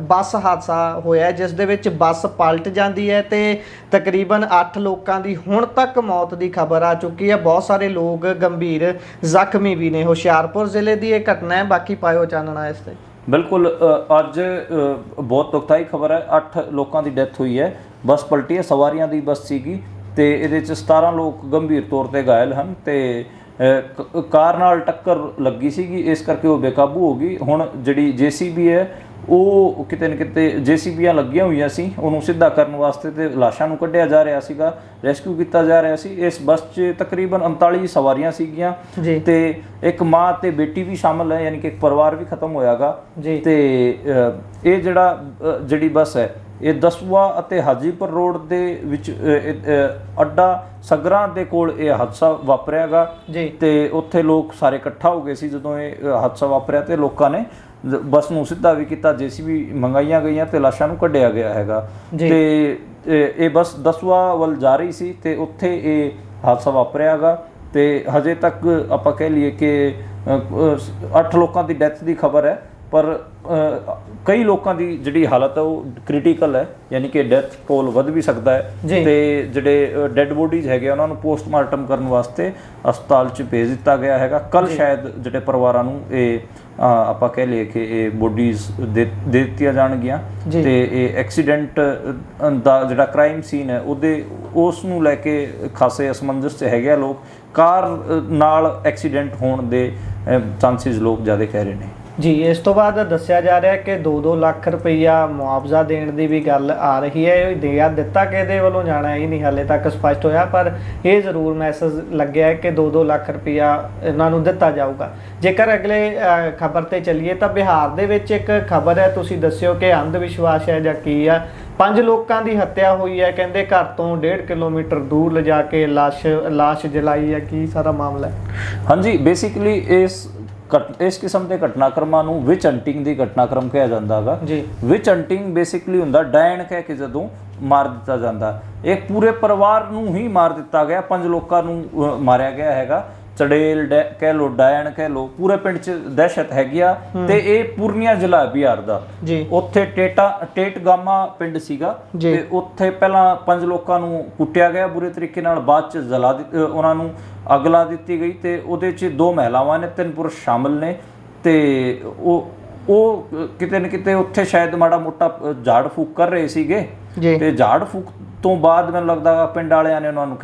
ਬੱਸ ਹਾਦਸਾ ਹੋਇਆ ਜਿਸ ਦੇ ਵਿੱਚ ਬੱਸ ਪਲਟ ਜਾਂਦੀ ਹੈ ਤੇ ਤਕਰੀਬਨ 8 ਲੋਕਾਂ ਦੀ ਹੁਣ ਤੱਕ ਮੌਤ ਦੀ ਖਬਰ ਆ ਚੁੱਕੀ ਹੈ। ਬਹੁਤ ਸਾਰੇ ਲੋਕ ਗੰਭੀਰ ਜ਼ਖਮੀ ਵੀ ਨੇ। ਹੁਸ਼ਿਆਰਪੁਰ ਜ਼ਿਲ੍ਹੇ ਦੀ ਇਹ ਘਟਨਾ ਹੈ, ਬਾਕੀ ਪਾਇਓ ਚਾਨਣਾ ਇਸ ਤੇ। ਬਿਲਕੁਲ, ਅੱਜ ਬਹੁਤ ਦੁਖਦਾਈ ਖਬਰ ਹੈ। 8 ਲੋਕਾਂ ਦੀ ਡੈਥ ਹੋਈ ਹੈ, ਬੱਸ ਪਲਟੀ ਹੈ, ਸਵਾਰੀਆਂ ਦੀ ਬੱਸ ਸੀਗੀ ਤੇ ਇਹਦੇ 'ਚ 17 ਲੋਕ ਗੰਭੀਰ ਤੌਰ ਤੇ ਘਾਇਲ ਹਨ ਤੇ ਕਾਰ ਨਾਲ ਟੱਕਰ ਲੱਗੀ ਸੀਗੀ, ਇਸ ਕਰਕੇ ਉਹ ਬੇਕਾਬੂ ਹੋ ਗਈ। ਹੁਣ ਜਿਹੜੀ JCB ਹੈ ਉਹ ਕਿਤੇ ਨਾ ਕਿਤੇ JCBਆਂ ਲੱਗੀਆਂ ਹੋਈਆਂ ਸੀ, ਉਹਨੂੰ ਸਿੱਧਾ ਕਰਨ ਵਾਸਤੇ ਤੇ ਲਾਸ਼ਾਂ ਨੂੰ ਕੱਢਿਆ ਜਾ ਰਿਹਾ ਸੀਗਾ, ਰੈਸਕਿਊ ਕੀਤਾ ਜਾ ਰਿਹਾ ਸੀ। ਇਸ ਬੱਸ 'ਚ ਤਕਰੀਬਨ 39 ਸਵਾਰੀਆਂ ਸੀਗੀਆਂ ਤੇ ਇੱਕ ਮਾਂ ਤੇ ਬੇਟੀ ਵੀ ਸ਼ਾਮਲ ਹੈ, ਯਾਨੀ ਕਿ ਇੱਕ ਪਰਿਵਾਰ ਵੀ ਖਤਮ ਹੋਇਆਗਾ। ਤੇ ਇਹ ਜਿਹੜੀ ਬੱਸ ਹੈ ਇਹ ਦਸੂਆ ਅਤੇ ਹਾਜੀਪੁਰ ਰੋਡ ਦੇ ਵਿੱਚ ਅੱਡਾ ਸਗਰਾਂ ਦੇ ਕੋਲ ਇਹ ਹਾਦਸਾ ਵਾਪਰਿਆਗਾ ਤੇ ਉੱਥੇ ਲੋਕ ਸਾਰੇ ਇਕੱਠਾ ਹੋ ਗਏ ਸੀ ਜਦੋਂ ਇਹ ਹਾਦਸਾ ਵਾਪਰਿਆ ਤੇ ਲੋਕਾਂ ਨੇ ਬੱਸ ਨੂੰ ਸਿੱਧਾ ਵੀ ਕੀਤਾ, JCB ਮੰਗਾਈਆਂ ਗਈਆਂ ਤੇ ਲਾਸ਼ਾਂ ਨੂੰ ਕੱਢਿਆ ਗਿਆ ਹੈਗਾ। ਤੇ ਇਹ ਬੱਸ ਦਸੂਆ ਵੱਲ ਜਾ ਰਹੀ ਸੀ ਤੇ ਉੱਥੇ ਇਹ ਹਾਦਸਾ ਵਾਪਰਿਆਗਾ ਤੇ ਹਜੇ ਤੱਕ ਆਪਾਂ ਕਹਿ ਲਈਏ ਕਿ 8 ਲੋਕਾਂ ਦੀ ਡੈਥ ਦੀ ਖਬਰ ਹੈ, ਪਰ ਕਈ ਲੋਕਾਂ ਦੀ ਜਿਹੜੀ ਹਾਲਤ ਹੈ ਉਹ ਕ੍ਰਿਟੀਕਲ ਹੈ, ਯਾਨੀ ਕਿ ਡੈਥ ਟੋਲ ਵੱਧ ਵੀ ਸਕਦਾ ਹੈ ਤੇ ਜਿਹੜੇ ਡੈੱਡ ਬੋਡੀਜ਼ ਹੈਗੇ ਉਹਨਾਂ ਨੂੰ ਪੋਸਟਮਾਰਟਮ ਕਰਨ ਵਾਸਤੇ ਹਸਪਤਾਲ 'ਚ ਭੇਜ ਦਿੱਤਾ ਗਿਆ ਹੈਗਾ। ਕੱਲ ਸ਼ਾਇਦ ਜਿਹੜੇ ਪਰਿਵਾਰਾਂ ਨੂੰ ਇਹ ਆਪਾਂ ਕਹਿ ਲਈਏ ਕਿ ਇਹ ਬੋਡੀਜ਼ ਦੇ ਦਿੱਤੀਆਂ ਜਾਣਗੀਆਂ ਤੇ ਇਹ ਐਕਸੀਡੈਂਟ ਦਾ ਜਿਹੜਾ ਕ੍ਰਾਈਮ ਸੀਨ ਹੈ ਉਸ ਨੂੰ ਲੈ ਕੇ ਖਾਸੇ ਅਸਮੰਜਸ 'ਚ ਹੈਗੇ ਲੋਕ। ਕਾਰ ਨਾਲ ਐਕਸੀਡੈਂਟ ਹੋਣ ਦੇ ਚਾਂਸਿਸ ਲੋਕ ਜ਼ਿਆਦਾ ਕਹਿ ਰਹੇ ਨੇ ਜੀ। ਇਸ ਤੋਂ ਬਾਅਦ ਦੱਸਿਆ ਜਾ ਰਿਹਾ ਕਿ 2-2 ਲੱਖ ਰੁਪਈਆ ਮੁਆਵਜ਼ਾ ਦੇਣ ਦੀ ਵੀ ਗੱਲ ਆ ਰਹੀ ਹੈ। ਇਹ ਦਿੱਤਾ ਕਿਹਦੇ ਵੱਲੋਂ ਜਾਣਾ ਇਹ ਨਹੀਂ ਹਾਲੇ ਤੱਕ ਸਪਸ਼ਟ ਹੋਇਆ, ਪਰ ਇਹ ਜ਼ਰੂਰ ਮੈਸੇਜ ਲੱਗਿਆ ਹੈ ਕਿ 2-2 ਲੱਖ ਰੁਪਈਆ ਇਹਨਾਂ ਨੂੰ ਦਿੱਤਾ ਜਾਊਗਾ। ਜੇਕਰ ਅਗਲੇ ਖਬਰ ਤੇ ਚੱਲੀਏ ਤਾਂ ਬਿਹਾਰ ਦੇ ਵਿੱਚ ਇੱਕ ਖਬਰ ਹੈ, ਤੁਸੀਂ ਦੱਸਿਓ ਕਿ ਅੰਧ ਵਿਸ਼ਵਾਸ ਹੈ ਜਾਂ ਕੀ ਆ। 5 ਲੋਕਾਂ ਦੀ ਹੱਤਿਆ ਹੋਈ ਹੈ, ਕਹਿੰਦੇ ਘਰ ਤੋਂ 1.5 ਕਿਲੋਮੀਟਰ ਦੂਰ ਲਿਜਾ ਕੇ ਲਾਸ਼ ਜਲਾਈ ਹੈ। ਕੀ ਸਾਰਾ ਮਾਮਲਾ ਹੈ? ਹਾਂਜੀ, ਬੇਸਿਕਲੀ ਇਸ ਕਿਸਮ ਦੇ ਘਟਨਾਕ੍ਰਮਾਂ ਨੂੰ ਵਿਚ ਹੰਟਿੰਗ ਦੀ ਘਟਨਾਕ੍ਰਮ ਕਿਹਾ ਜਾਂਦਾ ਹੈਗਾ। ਵਿਚ ਹੰਟਿੰਗ ਬੇਸਿਕਲੀ ਹੁੰਦਾ ਡਾਇਣ ਕਹਿ ਕੇ ਜਦੋਂ ਮਾਰ ਦਿੱਤਾ ਜਾਂਦਾ। ਇਹ ਪੂਰੇ ਪਰਿਵਾਰ ਨੂੰ ਹੀ ਮਾਰ ਦਿੱਤਾ ਗਿਆ, 5 ਲੋਕਾਂ ਨੂੰ ਮਾਰਿਆ ਗਿਆ ਹੈਗਾ। ਚੜੇਲ ਕਹਿ ਲੋ, ਡਾਇਣ ਕਹਿ ਲੋ, ਪੂਰੇ ਪਿੰਡ 'ਚ ਦਹਿਸ਼ਤ ਹੈਗੀ ਆ। ਤੇ ਇਹ ਪੂਰਨੀਆ ਜ਼ਿਲ੍ਹਾ ਬਿਹਾਰ ਦਾ, ਉੱਥੇ ਟੇਟਗਾਮਾ ਪਿੰਡ ਸੀਗਾ ਤੇ ਉੱਥੇ ਪਹਿਲਾਂ 5 ਲੋਕਾਂ ਨੂੰ ਕੁੱਟਿਆ ਗਿਆ ਬੁਰੇ ਤਰੀਕੇ ਨਾਲ, ਬਾਅਦ 'ਚ ਉਹਨਾਂ ਨੂੰ ਅੱਗ ਲਾ ਦਿੱਤੀ ਗਈ ਤੇ ਉਹਦੇ 'ਚ 2 ਮਹਿਲਾਵਾਂ ਨੇ, 3 ਪੁਰਸ਼ ਸ਼ਾਮਲ ਨੇ ਤੇ ਉਹ ਕਿਤੇ ਨਾ ਕਿਤੇ ਉੱਥੇ ਸ਼ਾਇਦ ਮਾੜਾ ਮੋਟਾ ਝਾੜ ਫੂਕ ਕਰ ਰਹੇ ਸੀਗੇ ਤੇ ਝਾੜ ਫੂਕ ਤੋਂ ਬਾਅਦ ਮੈਨੂੰ ਲੱਗਦਾ ਪਿੰਡ ਵਾਲਿਆਂ ਨੇ ਉਹਨਾਂ ਨੂੰ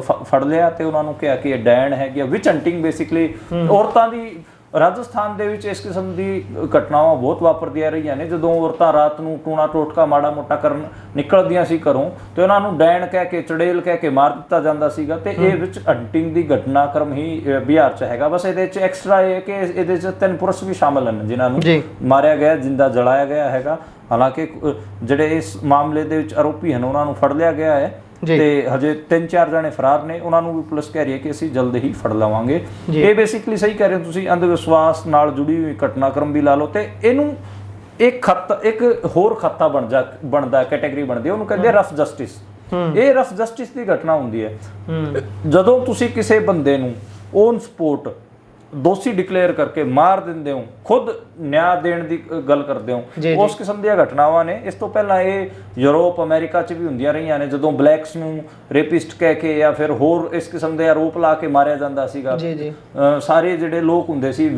ਫੜ ਲਿਆ ਤੇ ਉਹਨਾਂ ਨੂੰ ਕਿਹਾ ਕਿ ਇਹ ਡੈਣ ਹੈਗੀ। ਵਿਚ ਹੰਟਿੰਗ ਬੇਸਿਕਲੀ ਔਰਤਾਂ ਦੀ ਰਾਜਸਥਾਨ ਦੇ ਵਿੱਚ ਇਸ ਕਿਸਮ ਦੀ ਘਟਨਾਵਾਂ ਬਹੁਤ ਵਾਪਰਦੀਆਂ ਰਹੀਆਂ ਨੇ। ਜਦੋਂ ਔਰਤਾਂ ਰਾਤ ਨੂੰ ਟੂਣਾ ਟੋਟਕਾ ਮਾੜਾ ਮੋਟਾ ਕਰਨ ਨਿਕਲਦੀਆਂ ਸੀ ਘਰੋਂ ਤੇ ਉਹਨਾਂ ਨੂੰ ਡੈਣ ਕਹਿ ਕੇ, ਚੜੇਲ ਕਹਿ ਕੇ ਮਾਰ ਦਿੱਤਾ ਜਾਂਦਾ ਸੀਗਾ। ਤੇ ਇਹ ਵਿੱਚ ਹੰਟਿੰਗ ਦੀ ਘਟਨਾਕ੍ਰਮ ਹੀ ਬਿਹਾਰ 'ਚ ਹੈਗਾ। ਬਸ ਇਹਦੇ 'ਚ ਐਕਸਟਰਾ ਇਹ ਕਿ ਇਹਦੇ 'ਚ 3 ਪੁਰਸ਼ ਵੀ ਸ਼ਾਮਲ ਹਨ ਜਿਨ੍ਹਾਂ ਨੂੰ ਮਾਰਿਆ ਗਿਆ, ਜਿੰਦਾ ਜਲਾਇਆ ਗਿਆ ਹੈਗਾ। ਹਾਲਾਂਕਿ ਜਿਹੜੇ ਇਸ ਮਾਮਲੇ ਦੇ ਵਿੱਚ ਆਰੋਪੀ ਹਨ ਉਹਨਾਂ ਨੂੰ ਫੜ ਲਿਆ ਗਿਆ ਹੈ ਤੇ ਹਜੇ 3-4 ਜਣੇ ਫਰਾਰ ਨੇ, ਉਹਨਾਂ ਨੂੰ ਵੀ ਪੁਲਿਸ ਕਹਿ ਰਹੀ ਹੈ ਕਿ ਅਸੀਂ ਜਲਦ ਹੀ ਫੜ ਲਵਾਂਗੇ। ਇਹ ਬੇਸਿਕਲੀ ਸਹੀ ਕਹਿ ਰਹੇ ਹੋ ਤੁਸੀਂ, ਅੰਧ ਵਿਸ਼ਵਾਸ ਨਾਲ ਜੁੜੀ ਹੋਈ ਘਟਨਾਕ੍ਰਮ ਵੀ ਲਾ ਲਓ ਤੇ ਇਹਨੂੰ ਇੱਕ ਹੋਰ ਖਾਤਾ ਬਣਦਾ ਕੈਟੇਗਰੀ ਬਣਦੀ ਹੈ, ਉਹਨੂੰ ਕਹਿੰਦੇ ਰਫ ਜਸਟਿਸ। ਇਹ ਰਫ ਜਸਟਿਸ ਦੀ ਘਟਨਾ ਹੁੰਦੀ ਹੈ ਜਦੋਂ ਤੁਸੀਂ ਕਿਸੇ ਬੰਦੇ ਨੂੰ ਔਨ ਸਪੋਟ ਦੋਸ਼ੀ ਡਿਕਲੇਅਰ ਕਰਕੇ ਮਾਰ ਦਿੰਦੇ ਹੋ, ਖੁਦ ਨਿਆਂ ਦੇਣ ਦੀ ਗੱਲ ਕਰਦੇ ਹੋ, ਉਸ ਕਿਸਮ ਦੀਆਂ ਘਟਨਾਵਾਂ ਨੇ। ਇਸ ਤੋਂ ਪਹਿਲਾਂ ਇਹ ਯੂਰਪ ਅਮਰੀਕਾ 'ਚ ਵੀ ਹੁੰਦੀਆਂ ਰਹੀਆਂ ਨੇ, ਜਦੋਂ ਬਲੈਕਸ ਨੂੰ ਰੇਪਿਸਟ ਕਹਿ ਕੇ ਜਾਂ ਫਿਰ ਹੋਰ ਇਸ ਕਿਸਮ ਦੇ ਆਰੋਪ ਲਾ ਕੇ ਮਾਰਿਆ ਜਾਂਦਾ ਸੀਗਾ। ਸਾਰੇ ਜਿਹੜੇ ਲੋਕ ਹੁੰਦੇ ਸੀ,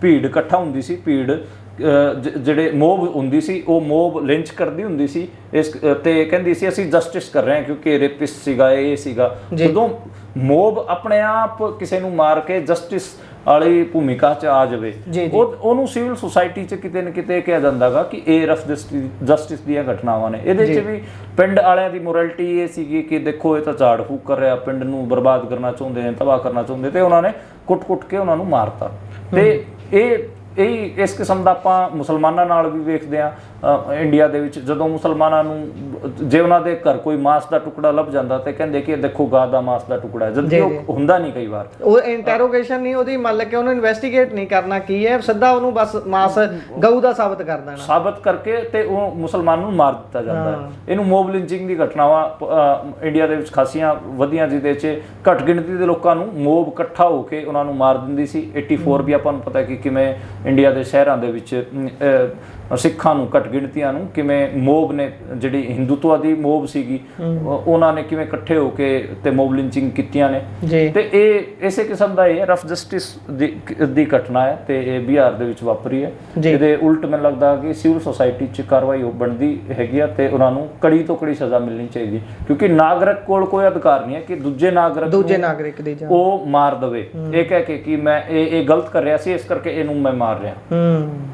ਭੀੜ ਇਕੱਠਾ ਹੁੰਦੀ ਸੀ, ਭੀੜ ਜਿਹੜੇ ਮੋਬ ਹੁੰਦੀ ਸੀ ਉਹ ਮੋਬ ਲਿੰਚ ਕਰਦੀ ਹੁੰਦੀ ਸੀ ਇਸ ਤੇ ਕਹਿੰਦੀ ਸੀ ਅਸੀਂ ਜਸਟਿਸ ਕਰ ਰਹੇ ਹਾਂ ਕਿਉਂਕਿ ਰੇਪਿਸਟ ਸੀਗਾ, ਇਹ ਸੀਗਾ। ਜਦੋਂ ਮੋਬ ਆਪਣੇ ਆਪ ਕਿਸੇ ਨੂੰ ਮਾਰ ਕੇ ਜਸਟਿਸ ਵਾਲੀ ਭੂਮਿਕਾ 'ਚ ਆ ਜਾਵੇ, ਉਹਨੂੰ ਸਿਵਲ ਸੁਸਾਇਟੀ 'ਚ ਕਿਤੇ ਨਾ ਕਿਤੇ ਕਿਹਾ ਜਾਂਦਾ ਗਾ ਕਿ ਇਹ ਰਫ ਜਸਟਿਸ ਦੀਆਂ ਘਟਨਾਵਾਂ ਨੇ। ਇਹਦੇ 'ਚ ਵੀ ਪਿੰਡ ਵਾਲਿਆਂ ਦੀ ਮੋਰੈਲਿਟੀ ਇਹ ਸੀਗੀ ਕਿ ਦੇਖੋ ਇਹ ਤਾਂ ਝਾੜ ਫੂਕ ਕਰ ਰਿਹਾ, ਪਿੰਡ ਨੂੰ ਬਰਬਾਦ ਕਰਨਾ ਚਾਹੁੰਦੇ ਨੇ, ਤਬਾਹ ਕਰਨਾ ਚਾਹੁੰਦੇ, ਤੇ ਉਹਨਾਂ ਨੇ ਕੁੱਟ ਕੇ ਉਹਨਾਂ ਨੂੰ ਮਾਰਤਾ। ਤੇ ਇਹੀ ਇਸ ਕਿਸਮ ਦਾ ਆਪਾਂ ਮੁਸਲਮਾਨਾਂ ਨਾਲ ਵੀ ਵੇਖਦੇ ਆ ਇੰਡੀਆ ਦੇ ਵਿੱਚ। ਜਦੋਂ ਮੁਸਲਮਾਨਾਂ ਨੂੰ ਜੇ ਉਹਨਾਂ ਦੇ ਘਰ ਕੋਈ ਮਾਸ ਦਾ ਟੁਕੜਾ ਲੱਭ ਜਾਂਦਾ ਤੇ ਕਹਿੰਦੇ ਕਿ ਇਹ ਦੇਖੋ ਗਾਂ ਦਾ ਮਾਸ ਦਾ ਟੁਕੜਾ ਹੈ, ਜਦਕਿ ਉਹ ਹੁੰਦਾ ਨਹੀਂ ਕਈ ਵਾਰ। ਉਹ ਇੰਟਰੋਗੇਸ਼ਨ ਨਹੀਂ ਉਹਦੀ, ਮੰਨ ਕੇ ਉਹਨੂੰ ਇਨਵੈਸਟੀਗੇਟ ਨਹੀਂ ਕਰਨਾ ਕੀ ਹੈ, ਸਿੱਧਾ ਉਹਨੂੰ ਬਸ ਮਾਸ ਗਊ ਦਾ ਸਾਬਤ ਕਰ ਦੇਣਾ, ਸਾਬਤ ਕਰਕੇ ਤੇ ਉਹ ਮੁਸਲਮਾਨ ਨੂੰ ਮਾਰ ਦਿੱਤਾ ਜਾਂਦਾ ਹੈ। ਇਹਨੂੰ ਮੋਬ ਲਿੰਚਿੰਗ ਦੀ ਘਟਨਾਵਾਂ ਇੰਡੀਆ ਦੇ ਵਿੱਚ ਖਾਸੀਆਂ ਵਧੀਆਂ, ਜਿਹਦੇ 'ਚ ਘੱਟ ਗਿਣਤੀ ਦੇ ਲੋਕਾਂ ਨੂੰ ਮੋਬ ਇਕੱਠਾ ਹੋ ਕੇ ਉਹਨਾਂ ਨੂੰ ਮਾਰ ਦਿੰਦੀ ਸੀ। 84 ਵੀ ਆਪਾਂ ਨੂੰ ਪਤਾ ਕਿ ਕਿਵੇਂ ਇੰਡੀਆ ਦੇ ਸ਼ਹਿਰਾਂ ਦੇ ਵਿੱਚ ਸਿੱਖਾਂ ਨੂੰ, ਘੱਟ ਗਿਣਤੀਆਂ ਨੂੰ ਕਿਵੇਂ ਮੋਬ ਨੇ, ਜਿਹੜੀ ਹਿੰਦੂਤਵਾ ਦੀ ਮੋਬ ਸੀਗੀ, ਉਹਨਾਂ ਨੇ ਕਿਵੇਂ ਇਕੱਠੇ ਹੋ ਕੇ ਤੇ ਮੋਬ ਲਿੰਚਿੰਗ ਕੀਤੀਆਂ ਨੇ। ਤੇ ਇਹ ਇਸੇ ਕਿਸਮ ਦਾ ਇਹ ਰਫ ਜਸਟਿਸ ਦੀ ਘਟਨਾ ਹੈ ਤੇ ਇਹ ਬਿਹਾਰ ਦੇ ਵਿੱਚ ਵਾਪਰੀ ਹੈ। ਇਹਦੇ ਉਲਟ ਮੈਨੂੰ ਲੱਗਦਾ ਕਿ ਸਿਵਲ ਸੁਸਾਇਟੀ 'ਚ ਕਾਰਵਾਈ ਬਣਦੀ ਹੈਗੀ ਆ ਤੇ ਉਹਨਾਂ ਨੂੰ ਕੜੀ ਤੋਂ ਕੜੀ ਸਜ਼ਾ ਮਿਲਣੀ ਚਾਹੀਦੀ, ਕਿਉਂਕਿ ਨਾਗਰਿਕ ਕੋਲ ਕੋਈ ਅਧਿਕਾਰ ਨਹੀਂ ਹੈ ਕਿ ਦੂਜੇ ਨਾਗਰਿਕ ਦੀ ਉਹ ਮਾਰ ਦੇਵੇ ਇਹ ਕਹਿ ਕੇ ਕਿ ਮੈਂ ਇਹ ਗਲਤ ਕਰ ਰਿਹਾ ਸੀ, ਇਸ ਕਰਕੇ ਇਹਨੂੰ ਮੈਂ ਮਾਰ ਰਿਹਾ।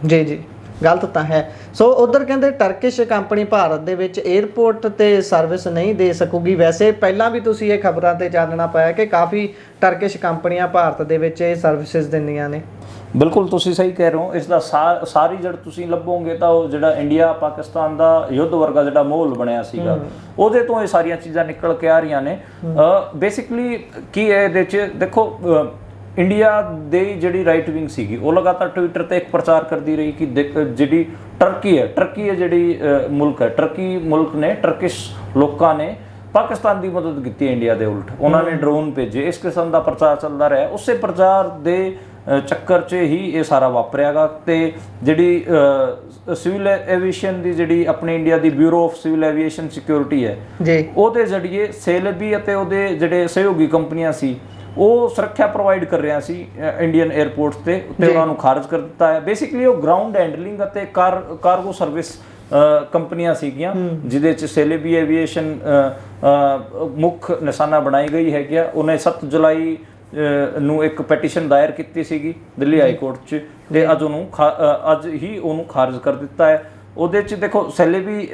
ਜੀ ਗਲਤ ਤਾਂ ਹੈ। ਸੋ ਉਧਰ ਕਹਿੰਦੇ ਟਰਕਿਸ਼ ਕੰਪਨੀ ਭਾਰਤ ਦੇ ਵਿੱਚ 에ਅਰਪੋਰਟ ਤੇ ਸਰਵਿਸ ਨਹੀਂ ਦੇ ਸਕੂਗੀ। ਵੈਸੇ ਪਹਿਲਾਂ ਵੀ ਤੁਸੀਂ ਇਹ ਖਬਰਾਂ ਤੇ ਚਾਨਣਾ ਪਾਇਆ ਕਿ ਕਾਫੀ ਟਰਕਿਸ਼ ਕੰਪਨੀਆਂ ਭਾਰਤ ਦੇ ਵਿੱਚ ਇਹ ਸਰਵਿਸਿਜ਼ ਦਿੰਦੀਆਂ ਨੇ। ਬਿਲਕੁਲ ਤੁਸੀਂ ਸਹੀ ਕਹਿ ਰਹੇ ਹੋ। ਇਸ ਦਾ ਸਾਰੀ ਜੜ ਤੁਸੀਂ ਲੱਭੋਗੇ ਤਾਂ ਉਹ ਜਿਹੜਾ ਇੰਡੀਆ ਪਾਕਿਸਤਾਨ ਦਾ ਯੁੱਧ ਵਰਗਾ ਜਿਹੜਾ ਮਾਹੌਲ ਬਣਿਆ ਸੀਗਾ, ਉਹਦੇ ਤੋਂ ਇਹ ਸਾਰੀਆਂ ਚੀਜ਼ਾਂ ਨਿਕਲ ਕੇ ਆ ਰਹੀਆਂ ਨੇ। ਬੇਸਿਕਲੀ ਕੀ ਹੈ ਇਹਦੇ 'ਚ ਦੇਖੋ, ਇੰਡੀਆ ਦੀ ਜਿਹੜੀ ਰਾਈਟ ਵਿੰਗ ਸੀਗੀ ਉਹ ਲਗਾਤਾਰ ਟਵਿੱਟਰ ਤੇ ਇੱਕ ਪ੍ਰਚਾਰ ਕਰਦੀ ਰਹੀ ਕਿ ਜਿਹੜੀ ਟਰਕੀ ਹੈ ਜਿਹੜੀ ਮੁਲਕ ਹੈ, ਟਰਕੀ ਮੁਲਕ ਨੇ, ਟਰਕਿਸ਼ ਲੋਕਾਂ ਨੇ ਪਾਕਿਸਤਾਨ ਦੀ ਮਦਦ ਕੀਤੀ ਇੰਡੀਆ ਦੇ ਉਲਟ। ਉਹਨਾਂ ਨੇ ਡਰੋਨ ਭੇਜੇ, ਇਸ ਕਿਸਮ ਦਾ ਪ੍ਰਚਾਰ ਚੱਲਦਾ ਰਿਹਾ। ਉਸੇ ਪ੍ਰਚਾਰ ਦੇ ਚੱਕਰ 'ਚ ਹੀ ਇਹ ਸਾਰਾ ਵਾਪਰਿਆਗਾ। ਤੇ ਜਿਹੜੀ ਸਿਵਲ ਐਵੀਏਸ਼ਨ ਦੀ ਜਿਹੜੀ ਆਪਣੀ India the bureau of civil aviation security ਹੈ ਜੀ, ਉਹਦੇ ਜ਼ਰੀਏ ਸੇਲਬੀ ਅਤੇ ਉਹਦੇ ਜਿਹੜੇ ਸਹਿਯੋਗੀ ਕੰਪਨੀਆਂ ਸੀ ਉਹ ਸੁਰੱਖਿਆ ਪ੍ਰੋਵਾਈਡ ਕਰ ਰਿਹਾ ਸੀ ਇੰਡੀਅਨ 에ਅਰਪੋਰਟਸ ਤੇ ਉਹਨਾਂ ਨੂੰ ਖਾਰਜ ਕਰ ਦਿੱਤਾ ਹੈ। ਬੇਸਿਕਲੀ ਉਹ ਗਰਾਊਂਡ ਹੈਂਡਲਿੰਗ ਅਤੇ ਕਾਰਗੋ ਸਰਵਿਸ ਕੰਪਨੀਆਂ ਸੀਗੀਆਂ, ਜਿਹਦੇ 'ਚ ਸੇਲਬੀ ਐਵੀਏਸ਼ਨ ਮੁੱਖ ਨਿਸ਼ਾਨਾ ਬਣਾਈ ਗਈ ਹੈਗੀ ਆ। ਉਹਨੇ 7 ਜੁਲਾਈ ਨੂੰ ਇੱਕ ਪੈਟੀਸ਼ਨ ਦਾਇਰ ਕੀਤੀ ਸੀਗੀ ਦਿੱਲੀ ਹਾਈ ਕੋਰਟ 'ਚ ਤੇ ਅੱਜ ਹੀ ਉਹਨੂੰ ਖਾਰਜ ਕਰ ਦਿੱਤਾ ਹੈ। ਉਹਦੇ 'ਚ ਦੇਖੋ ਸੇਲਬੀ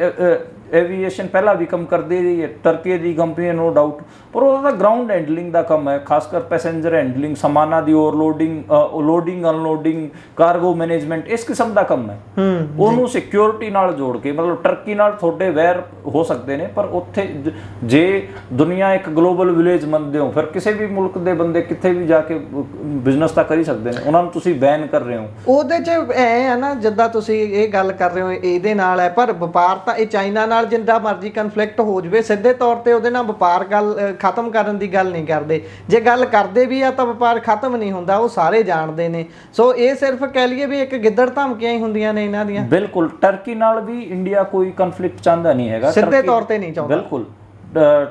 ਐਵੀਏਸ਼ਨ ਪਹਿਲਾਂ ਵੀ ਕੰਮ ਕਰਦੀ ਰਹੀ ਹੈ, ਟਰਕੀ ਦੀ ਕੰਪਨੀ ਹੈ, ਨੋ ਡਾਊਟ, ਪਰ ਉਹਦਾ ਗਰਾਊਂਡ ਹੈਂਡਲਿੰਗ ਦਾ ਕੰਮ ਹੈ, ਖਾਸ ਕਰ ਪੈਸੇਂਜਰ ਹੈਂਡਲਿੰਗ, ਸਮਾਨਾਂ ਦੀ ਲੋਡਿੰਗ ਅਨਲੋਡਿੰਗ, ਕਾਰਗੋ ਮੈਨੇਜਮੈਂਟ, ਇਸ ਕਿਸਮ ਦਾ ਕੰਮ ਹੈ। ਉਹਨੂੰ ਸਿਕਿਉਰਿਟੀ ਨਾਲ ਜੋੜ ਕੇ, ਮਤਲਬ ਟਰਕੀ ਨਾਲ ਤੁਹਾਡੇ ਵੈਰ ਹੋ ਸਕਦੇ ਨੇ, ਪਰ ਉੱਥੇ ਜੇ ਦੁਨੀਆ ਇੱਕ ਗਲੋਬਲ ਵਿਲੇਜ ਮੰਨਦੇ ਹੋ, ਫਿਰ ਕਿਸੇ ਵੀ ਮੁਲਕ ਦੇ ਬੰਦੇ ਕਿੱਥੇ ਵੀ ਜਾ ਕੇ ਬਿਜ਼ਨਸ ਤਾਂ ਕਰ ਹੀ ਸਕਦੇ ਨੇ, ਉਹਨਾਂ ਨੂੰ ਤੁਸੀਂ ਬੈਨ ਕਰ ਰਹੇ ਹੋ। ਉਹਦੇ 'ਚ ਐ ਹੈ ਨਾ, ਜਿੱਦਾਂ ਤੁਸੀਂ ਇਹ ਗੱਲ ਕਰ ਰਹੇ ਹੋ ਇਹਦੇ ਨਾਲ ਹੈ, ਪਰ ਵਪਾਰ ਤਾਂ ਇਹ ਚਾਈਨਾ ਨਾਲ ਜਿੰਦਾ ਮਰਜ਼ੀ ਕਨਫਲਿਕਟ ਹੋ ਜਾਵੇ, ਸਿੱਧੇ ਤੌਰ ਤੇ ਉਹਦੇ ਨਾਲ ਵਪਾਰ ਗੱਲ ਖਤਮ ਕਰਨ ਦੀ ਗੱਲ ਨਹੀਂ ਕਰਦੇ। ਜੇ ਗੱਲ ਕਰਦੇ ਵੀ ਆ ਤਾਂ ਵਪਾਰ ਖਤਮ ਨਹੀਂ ਹੁੰਦਾ, ਉਹ ਸਾਰੇ ਜਾਣਦੇ ਨੇ। ਸੋ ਇਹ ਸਿਰਫ ਕਹਿ ਲਈਏ ਵੀ ਇੱਕ ਗਿੱਦੜ ਧਮਕੀਆਂ ਹੀ ਹੁੰਦੀਆਂ ਨੇ ਇਹਨਾਂ ਦੀਆਂ। ਬਿਲਕੁਲ, ਟਰਕੀ ਨਾਲ ਵੀ ਇੰਡੀਆ ਕੋਈ ਕਨਫਲਿਕਟ ਚਾਹੁੰਦਾ ਨਹੀਂ ਹੈਗਾ, ਸਿੱਧੇ ਤੌਰ ਤੇ ਨਹੀਂ ਚਾਹੁੰਦਾ। ਬਿਲਕੁਲ,